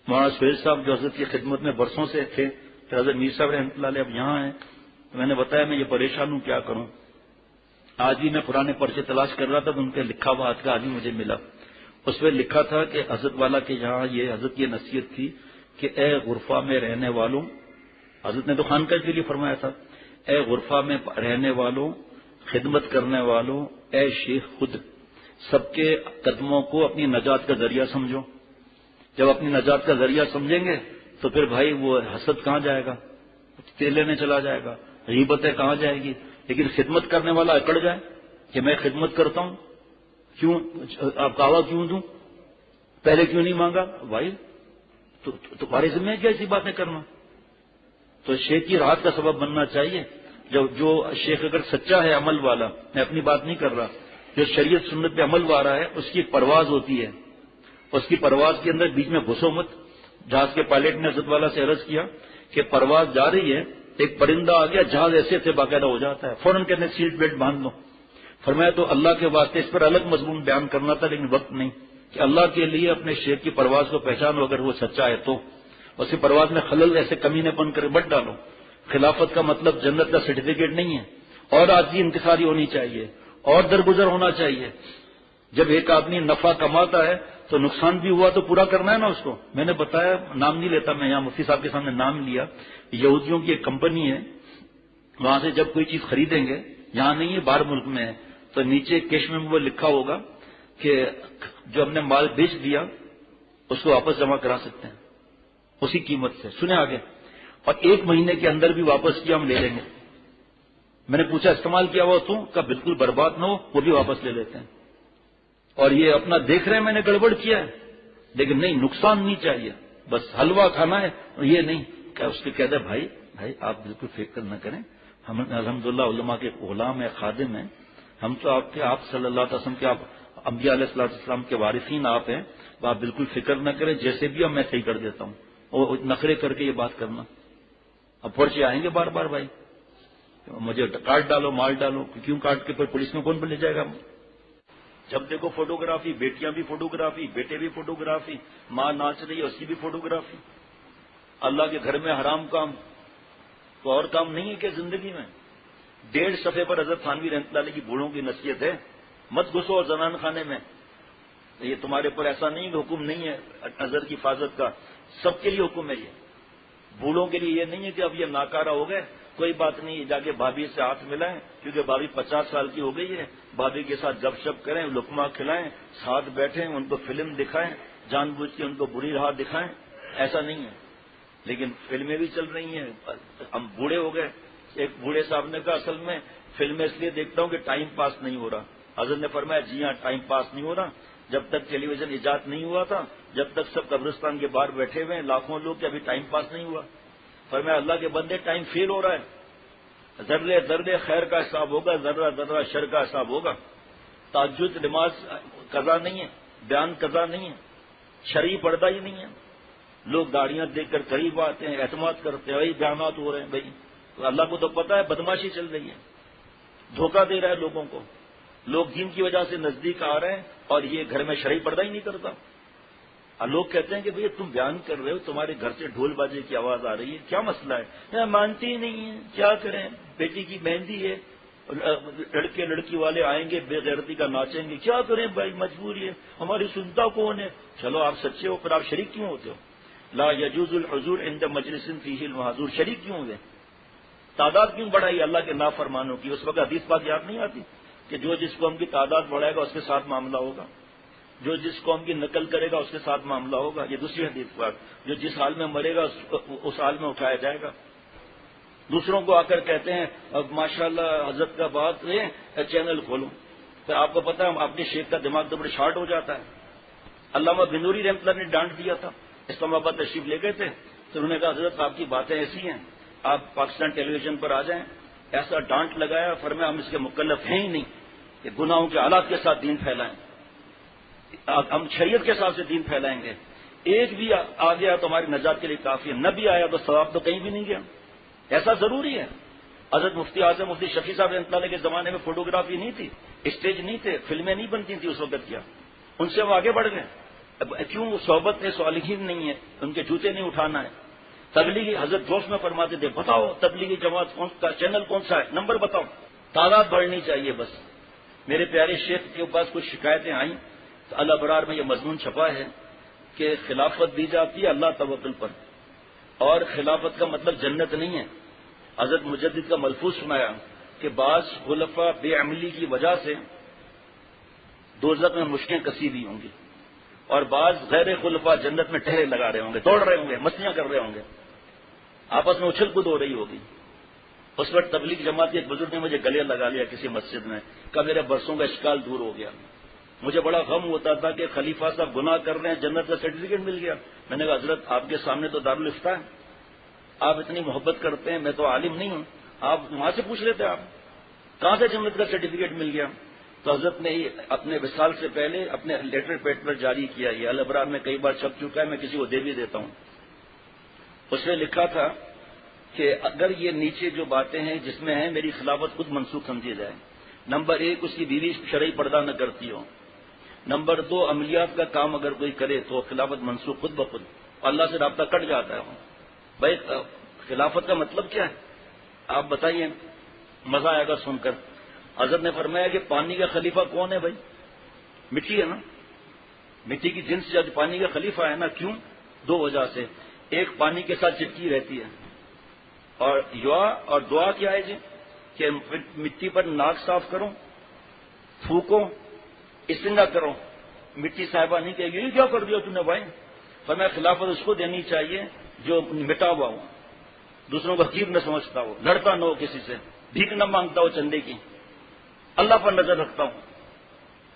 مولانا سہیل صاحب جو حضرت کی خدمت میں برسوں سے تھے، پھر حضرت میر صاحب رحمۃ اللہ علیہ اب یہاں ہیں، تو میں نے بتایا میں یہ پریشان ہوں کیا کروں. آج بھی میں پرانے پرچے تلاش کر رہا تھا تو ان کے لکھا ہوا ہاتھ کا آدمی مجھے ملا، اس پہ لکھا تھا کہ حضرت والا کے یہاں یہ حضرت کی نصیحت تھی کہ اے غرفہ میں رہنے والوں، حضرت نے تو خانقاہ کے لیے فرمایا تھا، اے غرفہ میں رہنے والوں، خدمت کرنے والوں، اے شیخ خود سب کے قدموں کو اپنی نجات کا ذریعہ سمجھو. جب اپنی نجات کا ذریعہ سمجھیں گے تو پھر بھائی وہ حسد کہاں جائے گا، تیل لینے چلا جائے گا، غیبتیں کہاں جائے گی. لیکن خدمت کرنے والا اکڑ جائے کہ میں خدمت کرتا ہوں، کیوں آپ کہوا کیوں دوں، پہلے کیوں نہیں مانگا بھائی، تو تمہارے ذمہ کیا ایسی باتیں کرنا. تو شیخ کی راحت کا سبب بننا چاہیے. جو شیخ اگر سچا ہے عمل والا، میں اپنی بات نہیں کر رہا، جو شریعت سنت پہ عمل وارا ہے اس کی ایک پرواز ہوتی ہے، اس کی پرواز کے اندر بیچ میں گھسو مت. جہاز کے پائلٹ نے حضرت والا سے عرض کیا کہ پرواز جا رہی ہے، ایک پرندہ آ گیا، جہاز ایسے سے باقاعدہ ہو جاتا ہے، فوراً کہتے ہیں سیٹ بیلٹ باندھ لو. فرمایا تو اللہ کے واسطے اس پر الگ مضمون بیان کرنا تھا لیکن وقت نہیں، کہ اللہ کے لیے اپنے شیخ کی پرواز کو پہچانو، اگر وہ سچا ہے تو اس کی پرواز میں خلل ایسے کمینے پن کر بٹ ڈالو. خلافت کا مطلب جنت کا سرٹیفکیٹ نہیں ہے، اور عاجزی انکساری ہونی چاہیے اور درگزر ہونا چاہیے. جب ایک آدمی نفع کماتا ہے تو نقصان بھی ہوا تو پورا کرنا ہے نا اس کو. میں نے بتایا، نام نہیں لیتا میں، یہاں مفتی صاحب کے سامنے نام لیا، یہودیوں کی ایک کمپنی ہے، وہاں سے جب کوئی چیز خریدیں گے، یہاں نہیں ہے باہر ملک میں ہے، تو نیچے کیش میں وہ لکھا ہوگا کہ جو ہم نے مال بیچ دیا اس کو واپس جمع کرا سکتے ہیں اسی قیمت سے. سنے آگے، اور 1 مہینے کے اندر بھی واپس کیا ہم لے لیں گے. میں نے پوچھا استعمال کیا ہوا تو کہ بالکل برباد نہ ہو وہ بھی واپس لے لیتے ہیں. اور یہ اپنا دیکھ رہے ہیں میں نے گڑبڑ کیا ہے لیکن نہیں، نقصان نہیں چاہیے، بس حلوہ کھانا ہے یہ نہیں. کہ اس کے کہتے بھائی آپ بالکل فکر نہ کریں، ہم الحمدللہ علماء کے غلام ہیں، خادم ہیں، ہم تو آپ صلی اللہ علیہ وسلم کے، آپ انبیاء علیہ السلام کے وارثین آپ ہیں، آپ بالکل فکر نہ کریں، جیسے بھی اب میں صحیح کر دیتا ہوں. اور نخرے کر کے یہ بات کرنا، اب پرچے آئیں گے بار بار، بھائی مجھے کاٹ ڈالو مال ڈالو، کیوں کاٹ کے پھر پولیس میں کون لے جائے گا. جب دیکھو فوٹوگرافی، بیٹیاں بھی فوٹوگرافی، بیٹے بھی فوٹوگرافی، ماں ناچ رہی ہے اس کی بھی فوٹوگرافی. اللہ کے گھر میں حرام کام تو اور کام نہیں ہے کہ زندگی میں. 1.5 صفحے پر حضرت تھانوی رحمۃ اللہ علیہ کی بوڑھوں کی نصیحت ہے، مت گھسو اور زنان خانے میں. یہ تمہارے اوپر ایسا نہیں کہ حکم نہیں ہے نظر کی حفاظت کا، سب کے لیے حکم ہے یہ. بوڑھوں کے لیے یہ نہیں ہے کہ اب یہ ناکارہ ہو گئے، کوئی بات نہیں، جا کے بھابھی سے ہاتھ ملائیں، کیونکہ بھابھی 50 سال کی ہو گئی ہے، بھابھی کے ساتھ گپ شپ کریں، لقمہ کھلائیں، ساتھ بیٹھیں، ان کو فلم دکھائیں، جان بوجھ کے ان کو بری راہ دکھائیں. ایسا نہیں ہے. لیکن فلمیں بھی چل رہی ہیں، ہم بوڑھے ہو گئے. ایک بوڑھے صاحب نے کہا اصل میں فلمیں اس لیے دیکھتا ہوں کہ ٹائم پاس نہیں ہو رہا. حضرت نے فرمایا جی ہاں، ٹائم پاس نہیں ہو رہا. جب تک ٹیلی ویژن ایجاد نہیں ہوا تھا، جب تک سب قبرستان کے باہر بیٹھے ہوئے ہیں لاکھوں لوگ، کہ ابھی ٹائم پاس نہیں ہوا. فرمایا اللہ کے بندے ٹائم فیل ہو رہا ہے. ذرے ذرے خیر کا حساب ہوگا، ذرہ ذرہ شر کا حساب ہوگا. تہجد نماز قضا نہیں ہے، بیان قضا نہیں ہے، شرعی پردہ ہی نہیں ہے. لوگ داڑیاں دیکھ کر قریب آتے ہیں، اعتماد کرتے ہیں، بھائی بیانات ہو رہے ہیں. بھائی تو اللہ کو تو پتا ہے بدماشی چل رہی ہے، دھوکہ دے رہا ہے لوگوں کو. لوگ دین کی وجہ سے نزدیک آ رہے ہیں اور یہ گھر میں شرعی پردہ ہی نہیں کرتا. اور لوگ کہتے ہیں کہ بھئی تم بیان کر رہے ہو، تمہارے گھر سے ڈھول باجے کی آواز آ رہی ہے، کیا مسئلہ ہے؟ میں مانتی ہی نہیں ہے، کیا کریں، بیٹی کی مہندی ہے، لڑکے لڑکی والے آئیں گے بے غیرتی کا ناچیں گے، کیا کریں بھائی، مجبوری ہے، ہماری سنتا کون ہے؟ چلو آپ سچے ہو، پھر آپ شریک کیوں ہوتے ہو؟ لا یجوز الحضور عند مجلس فیہ المحظور، شریک کیوں ہوئے؟ تعداد کیوں بڑھائی اللہ کے نافرمانوں کی؟ اس وقت حدیث پاک یاد نہیں آتی کہ جو جس قوم کی تعداد بڑھائے گا اس کے ساتھ معاملہ ہوگا، جو جس قوم کی نقل کرے گا اس کے ساتھ معاملہ ہوگا. یہ دوسری حدیث پاک، جو جس حال میں مرے گا اس حال میں اٹھایا جائے گا. دوسروں کو آ کر کہتے ہیں اب ماشاءاللہ حضرت کا بات ہے چینل کھولوں، پھر آپ کو پتا ہے اپنے شیخ کا دماغ تو بڑے شارٹ ہو جاتا ہے. علامہ بنوری رحمۃ اللہ نے ڈانٹ دیا تھا، اسلام آباد تشریف لے گئے تھے تو انہوں نے کہا حضرت آپ کی باتیں ایسی ہیں، آپ پاکستان ٹیلی ویژن پر آ جائیں. ایسا ڈانٹ لگایا، فرمایا ہم اس کے مکلف ہیں ہی نہیں کہ گناہوں کے آلات کے ساتھ دین پھیلائیں، ہم شریعت کے حساب سے دین پھیلائیں گے. ایک بھی آ گیا تو ہماری نجات کے لیے کافی ہے، نہ بھی آیا تو ثواب تو کہیں بھی نہیں گیا. ایسا ضروری ہے. حضرت مفتی اعظم مفتی شفیع صاحب رحمۃ اللہ کے زمانے میں فوٹوگرافی نہیں تھی، اسٹیج نہیں تھے، فلمیں نہیں بنتی تھیں اس وقت. کیا ان سے ہم آگے بڑھ گئے؟ کیوں صحبت میں صالحین نہیں ہے، ان کے جوتے نہیں اٹھانا ہے. تبلیغی حضرت جوش میں فرماتے تھے بتاؤ تبلیغی جماعت کون کا چینل کون سا ہے، نمبر بتاؤ، تعداد بڑھنی چاہیے بس. میرے پیارے شیخ کے پاس کچھ شکایتیں آئیں تو الابرار میں یہ مضمون چھپا ہے کہ خلافت دی جاتی ہے اللہ توکل پر، اور خلافت کا مطلب جنت نہیں ہے. حضرت مجدد کا ملفوظ سنایا کہ بعض خلفاء بے عملی کی وجہ سے دوزخ میں مشکیں کسی بھی ہوں گی، اور بعض غیر خلفاء جنت میں ٹہرے لگا رہے ہوں گے، دوڑ رہے ہوں گے، مستیاں کر رہے ہوں گے، آپس میں اچھل کود ہو رہی ہوگی. اس وقت تبلیغ جماعت کے ایک بزرگ نے مجھے گلے لگا لیا کسی مسجد میں، کہ میرے برسوں کا اشکال دور ہو گیا. مجھے بڑا غم ہوتا تھا کہ خلیفہ صاحب گناہ کر رہے ہیں، جنت کا سرٹیفکیٹ مل گیا. میں نے کہا حضرت آپ کے سامنے تو دارالفتہ ہے، آپ اتنی محبت کرتے ہیں، میں تو عالم نہیں ہوں، آپ وہاں سے پوچھ لیتے، آپ کہاں سے جنت کا سرٹیفکیٹ مل گیا؟ تو حضرت نے اپنے وصال سے پہلے اپنے لیٹر پیڈ پر جاری کیا، یہ الابرار میں کئی بار چھپ چکا ہے، میں کسی کو دے بھی دیتا ہوں. اس نے لکھا تھا کہ اگر یہ نیچے جو باتیں ہیں جس میں ہیں میری خلافت خود منسوخ سمجھی جائے. نمبر 1 اس کی بیوی شرعی پردہ نہ کرتی ہو. نمبر 2 عملیات کا کام اگر کوئی کرے تو خلافت منسوخ خود بخود، اللہ سے رابطہ کٹ جاتا ہے. بھائی خلافت کا مطلب کیا ہے آپ بتائیے، مزہ آئے گا سن کر. حضرت نے فرمایا کہ پانی کا خلیفہ کون ہے؟ بھائی مٹی ہے نا، مٹی کی جنس جب پانی کا خلیفہ ہے نا. کیوں؟ 2 وجہ سے. ایک پانی کے ساتھ چپکی رہتی ہے، اور دعا کیا ہے جی کہ مٹی پر ناک صاف کرو، پھونکو، استنجا کرو. مٹی صاحبہ نہیں کہے گی یہ کیا کر دیا تم نے بھائی. فرمایا خلافت اس کو دینی چاہیے جو مٹا ہوا ہو، دوسروں کو حقیر نہ سمجھتا ہو، لڑتا نہ ہو کسی سے، بھیک نہ مانگتا ہو چندے کی، اللہ پر نظر رکھتا ہوں.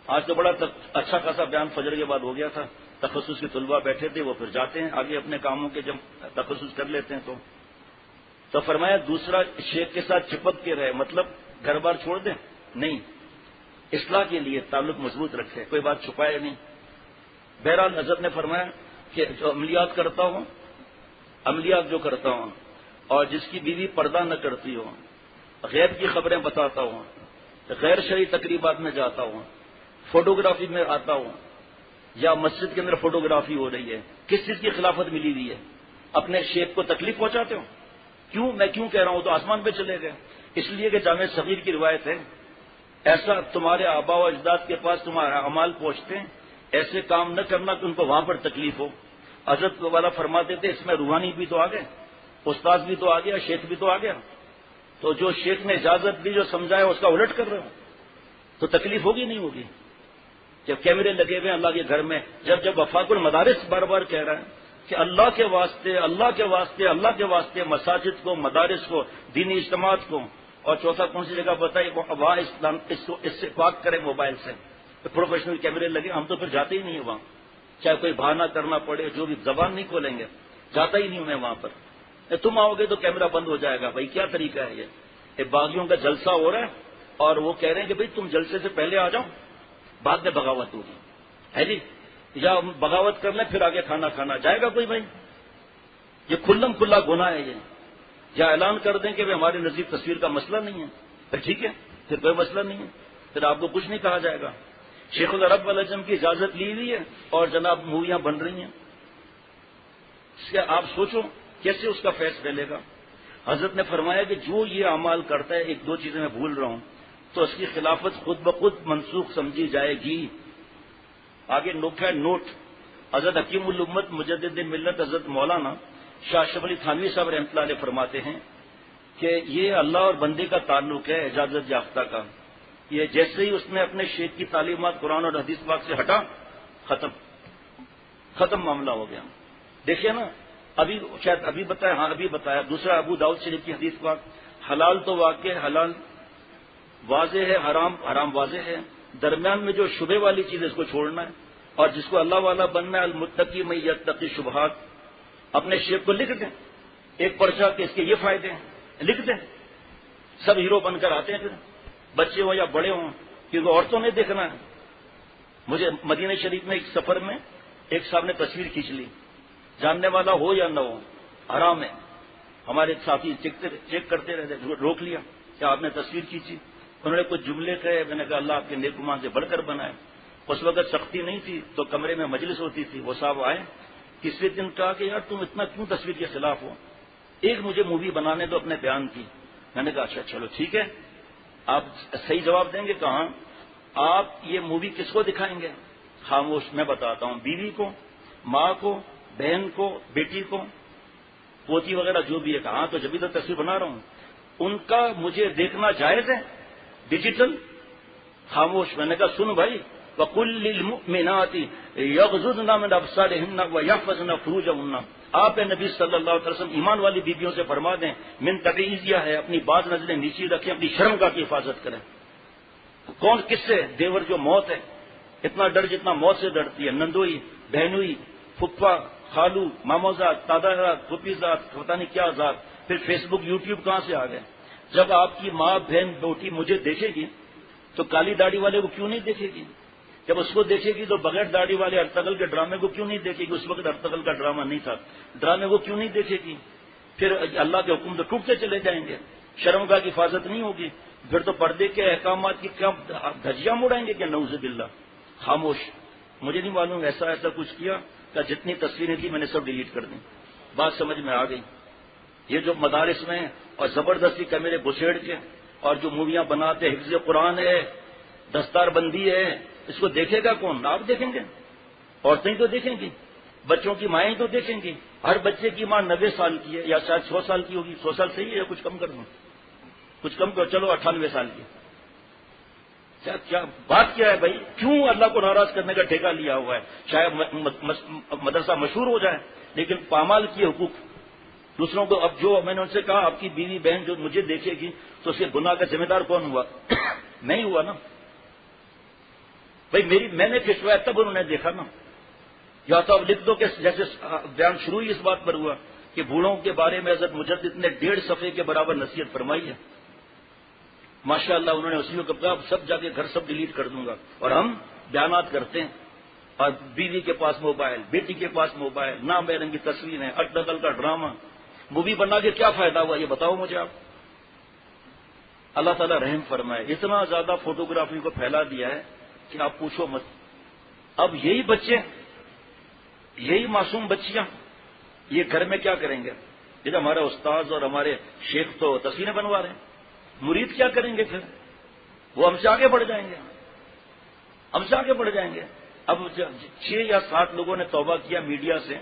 آج تو بڑا اچھا خاصا بیان فجر کے بعد ہو گیا تھا. تخصص کے طلباء بیٹھے تھے، وہ پھر جاتے ہیں آگے اپنے کاموں کے، جب تخصص کر لیتے ہیں تو فرمایا دوسرا شیخ کے ساتھ چپک کے رہے، مطلب گھر بار چھوڑ دیں نہیں، اصلاح کے لیے تعلق مضبوط رکھے، کوئی بات چھپائے نہیں. بہرحال حضرت نے فرمایا کہ جو عملیات کرتا ہوں، عملیات جو کرتا ہوں، اور جس کی بیوی پردہ نہ کرتی ہو، غیب کی خبریں بتاتا ہوں، غیر شرعی تقریبات میں جاتا ہوں، فوٹوگرافی میں آتا ہوں، یا مسجد کے اندر فوٹوگرافی ہو رہی ہے، کس چیز کی خلافت ملی ہوئی ہے؟ اپنے شیخ کو تکلیف پہنچاتے ہو. کیوں؟ میں کیوں کہہ رہا ہوں؟ تو آسمان پہ چلے گئے. اس لیے کہ جامع صغیر کی روایت ہے، ایسا تمہارے آبا و اجداد کے پاس تمہارے اعمال پہنچتے ہیں، ایسے کام نہ کرنا کہ ان کو وہاں پر تکلیف ہو. حضرت والا فرماتے تھے اس میں روحانی بھی تو آ گئے, استاد بھی تو آ گیا, شیخ بھی تو آ گیا. تو جو شیخ نے اجازت دی, جو سمجھایا, اس کا الٹ کر رہے ہو تو تکلیف ہوگی نہیں ہوگی. جب کیمرے لگے ہوئے ہیں اللہ کے گھر میں, جب وفاق المدارس بار بار کہہ رہا ہے کہ اللہ کے واسطے, اللہ کے واسطے, اللہ کے واسطے مساجد کو, مدارس کو, دینی اجتماعات کو, اور چوتھا کون سی جگہ بتائی, وہاں اسلام اس سے پاک کرے موبائل سے. پروفیشنل کیمرے لگے, ہم تو پھر جاتے ہی نہیں ہیں وہاں, چاہے کوئی بہانہ کرنا پڑے, جو بھی زبان نہیں کھولیں گے, جاتا ہی نہیں ہوں میں وہاں پر. تم آؤ گے تو کیمرہ بند ہو جائے گا. بھائی کیا طریقہ ہے یہ باغیوں کا جلسہ ہو رہا ہے اور وہ کہہ رہے ہیں کہ بھائی تم جلسے سے پہلے آ جاؤ, بعد میں بغاوت ہوگی ہے جی, یا بغاوت کر لیں پھر آگے کھانا کھانا جائے گا کوئی؟ بھائی یہ کھلم کھلا گناہ ہے یہ. یا اعلان کر دیں کہ ہمارے نزدیک تصویر کا مسئلہ نہیں ہے, پھر ٹھیک ہے, پھر کوئی مسئلہ نہیں ہے, پھر آپ کو کچھ نہیں کہا جائے گا. شیخ العرب والعجم کی اجازت لی ہوئی ہے اور جناب موویاں بن رہی ہیں. اس کے آپ سوچو کیسے اس کا فیض پھیلے گا. حضرت نے فرمایا کہ جو یہ اعمال کرتا ہے, ایک دو چیزیں میں بھول رہا ہوں, تو اس کی خلافت خود بخود منسوخ سمجھی جائے گی. آگے نوٹ حضرت حکیم الامت مجدد ملت حضرت مولانا شاہ اشرف علی تھانوی صاحب رحمۃ اللہ علیہ فرماتے ہیں کہ یہ اللہ اور بندے کا تعلق ہے اجازت یافتہ کا. یہ جیسے ہی اس نے اپنے شیخ کی تعلیمات قرآن اور حدیث پاک سے ہٹا, ختم معاملہ ہو گیا. دیکھیے نا, ابھی بتایا دوسرا ابو داؤد شریف کی حدیث پاک, حلال تو واقع حلال واضح ہے, حرام واضح ہے, درمیان میں جو شبہ والی چیز ہے اس کو چھوڑنا ہے, اور جس کو اللہ والا بننا ہے المتقی من یتقی شبہات. اپنے شیخ کو لکھ دیں ایک پرچہ کہ اس کے یہ فائدے ہیں, لکھ دیں. سب ہیرو بن کر آتے ہیں, پھر بچے ہوں یا بڑے ہوں, کیونکہ عورتوں نے دیکھنا ہے. مجھے مدینہ شریف میں ایک سفر میں ایک صاحب نے تصویر کھینچ لی, جاننے والا ہو یا نہ ہو, حرام ہے. ہمارے ساتھی چیک کرتے رہتے, روک لیا کہ آپ نے تصویر کھینچی. انہوں نے کچھ جملے کہے, میں نے کہا اللہ آپ کے نیک گمان سے بڑھ کر بنائے. اس وقت سختی نہیں تھی تو کمرے میں مجلس ہوتی تھی. وہ صاحب آئے, تیسرے دن کہا کہ یار تم اتنا کیوں تصویر کے خلاف ہو, ایک مجھے مووی بنانے دو اپنے بیان کی. میں نے کہا اچھا چلو ٹھیک ہے, آپ صحیح جواب دیں گے. کہاں آپ یہ مووی کس کو دکھائیں گے؟ خاموش, میں بتاتا ہوں, بیوی کو, ماں کو, بہن کو, بیٹی کو, پوتی وغیرہ جو بھی ہے. کہاں تو جبھی تو تصویر بنا رہا ہوں, ان کا مجھے دیکھنا جائز ہے ڈیجیٹل؟ خاموش. میں نے کہا سن بھائی, وَقُلْ لِلْمُؤْمِنَاتِ يَغْضُضْنَ مِنْ أَبْصَارِهِنَّ وَيَحْفَظْنَ فُرُوجَهُنَّ. آپ نبی صلی اللہ علیہ وسلم ایمان والی بیویوں سے فرما دیں من تبعیضیہ ہے, اپنی بعض نظریں نیچی رکھیں, اپنی شرمگاہ کی حفاظت کریں. کون کس سے؟ دیور جو موت ہے, اتنا ڈر جتنا موت سے ڈرتی ہے. نندوئی, بہنوئی, پھپھا, خالو, ماموزاد, دادازاد, پھوپھیزاد, پتہ نہیں کیا ذات. پھر فیس بک, یوٹیوب کہاں سے آ گئے. جب آپ کی ماں, بہن, بیٹی مجھے دیکھے گی تو کالی داڑھی والے کو کیوں نہیں دیکھے گی؟ جب اس کو دیکھے گی تو بغیر داڑھی والے ارطغرل کے ڈرامے کو کیوں نہیں دیکھے گی؟ اس وقت ارطغرل کا ڈرامہ نہیں تھا, ڈرامے کو کیوں نہیں دیکھے گی؟ پھر اللہ کے حکم تو ٹوٹتے چلے جائیں گے, شرمگاہ کی حفاظت نہیں ہوگی. پھر تو پردے کے احکامات کی کیا دھجیاں مڑائیں گے کہ نعوذ باللہ. خاموش. مجھے نہیں معلوم ایسا کچھ کیا کہ جتنی تصویریں تھیں میں نے سب ڈیلیٹ کر دیں. بات سمجھ میں آ گئی. یہ جو مدارس میں اور زبردستی کیمرے گھسیڑ کے اور جو موویاں بناتے, حفظ قرآن ہے, دستار بندی ہے, اس کو دیکھے گا کون؟ آپ دیکھیں گے, عورتیں تو دیکھیں گی, بچوں کی مائیں تو دیکھیں گی. ہر بچے کی ماں 90 سال کی ہے یا شاید 100 سال کی ہوگی. 100 سال صحیح ہے یا کچھ کم کر دوں؟ کچھ کم کرو, چلو 98 سال کی. کیا بات کیا ہے بھائی؟ کیوں اللہ کو ناراض کرنے کا ٹھیکہ لیا ہوا ہے؟ شاید مدرسہ مشہور ہو جائے, لیکن پامال کی حقوق دوسروں کو. اب جو میں نے ان سے کہا آپ کی بیوی بہن جو مجھے دیکھے گی تو اس کے گناہ کا ذمہ دار کون ہوا؟ میں ہی ہوا نا بھائی. میں نے کھنچوایا تب انہوں نے دیکھا نا. یا تو اب لکھ دو کہ جیسے بیان شروع ہی اس بات پر ہوا کہ بوڑھوں کے بارے میں حضرت مجدد نے 1.5 صفحے کے برابر نصیحت فرمائی ہے. ماشاء اللہ انہوں نے اسی وقت کہا سب جا کے گھر سب ڈیلیٹ کر دوں گا. اور ہم بیانات کرتے ہیں, اور بیوی کے پاس موبائل, بیٹی کے پاس موبائل, نام بے رنگی تصویریں, اٹل کا ڈرامہ. مووی بنا کے کیا فائدہ ہوا یہ بتاؤ مجھے آپ. اللہ تعالیٰ رحم فرمائے. اتنا زیادہ فوٹوگرافی کو پھیلا دیا ہے کہ آپ پوچھو مت. اب یہی بچے, یہی معصوم بچیاں یہ گھر میں کیا کریں گے؟ جیسے ہمارے استاذ اور ہمارے شیخ تو تصویریں بنوا رہے ہیں, مرید کیا کریں گے؟ پھر وہ ہم سے آگے بڑھ جائیں گے, ہم سے آگے بڑھ جائیں گے. اب 6 یا 7 لوگوں نے توبہ کیا میڈیا سے،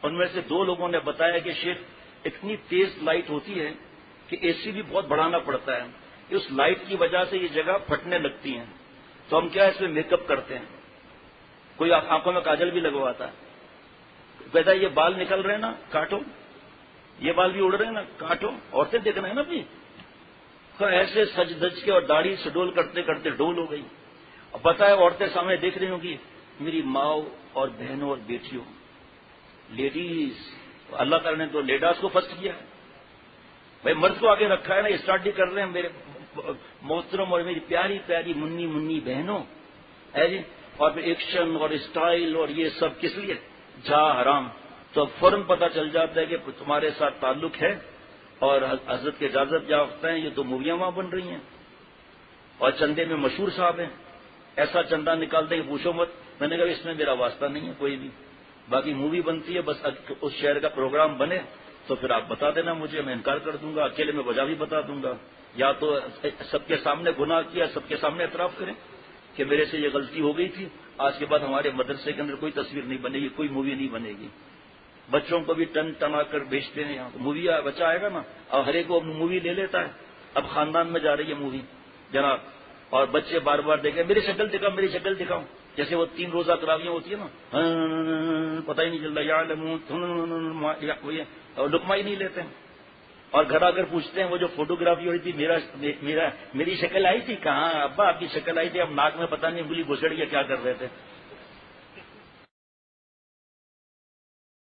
ان میں سے 2 لوگوں نے بتایا کہ شیخ اتنی تیز لائٹ ہوتی ہے کہ اے سی بھی بہت بڑھانا پڑتا ہے، اس لائٹ کی وجہ سے یہ جگہ پھٹنے لگتی ہیں، تو ہم کیا اس میں میک اپ کرتے ہیں، کوئی آنکھوں میں کاجل بھی لگواتا ہے، کہتا ہے یہ بال نکل رہے ہیں نا کاٹو، یہ بال بھی اڑ رہے ہیں نا کاٹو، عورتیں دیکھ رہے ہیں نا بھی، ایسے سج دج کے اور داڑھی سے ڈول کرتے کرتے ڈول ہو گئی۔ اور پتہ ہے عورتیں سامنے دیکھ رہی ہوں گی، میری ماؤں اور بہنوں اور بیٹیوں، لیڈیز، اللہ تعالیٰ نے تو لیڈاس کو فرض کیا ہے، بھائی مرد کو آگے رکھا ہے نا، اسٹارٹ بھی کر رہے ہیں میرے محترم اور میری پیاری پیاری منی منی بہنوں، ہے جی، اور پھر ایکشن اور اسٹائل اور یہ سب کس لیے؟ جا حرام۔ تو فوراً پتہ چل جاتا ہے کہ تمہارے ساتھ تعلق ہے اور حضرت کے اجازت یافتہ ہیں، یہ تو موویاں وہاں بن رہی ہیں اور چندے میں مشہور صاحب ہیں، ایسا چندہ نکالتے ہیں کہ پوچھو مت۔ میں نے کہا اس میں میرا واسطہ نہیں ہے کوئی بھی، باقی مووی بنتی ہے، بس اس شہر کا پروگرام بنے تو پھر آپ بتا دینا مجھے، میں انکار کر دوں گا، اکیلے میں وجہ بھی بتا دوں گا، یا تو سب کے سامنے گناہ کیا، سب کے سامنے اعتراف کریں کہ میرے سے یہ غلطی ہو گئی تھی، آج کے بعد ہمارے مدرسے کے اندر کوئی تصویر نہیں بنے گی، کوئی مووی نہیں بنے گی۔ بچوں کو بھی ٹن ٹنا کر بیچتے ہیں، یہاں مووی بچہ آئے گا نا، اور ہر ایک کو مووی لے لیتا ہے، اب خاندان میں جا رہی ہے مووی جناب، اور بچے بار بار دیکھیں میری شکل دکھاؤ میری شکل دکھاؤ، جیسے وہ 3 روزہ تراویحیں ہوتی ہے نا، پتہ ہی نہیں چلتا یا لقمہ ہی نہیں لیتے ہیں، اور گھر آ کر پوچھتے ہیں وہ جو فوٹوگرافی ہو رہی تھی میری شکل آئی تھی، کہاں ابا آپ کی شکل آئی تھی، اب ناک میں پتہ نہیں انگلی گھسڑ کے کیا کر رہے تھے،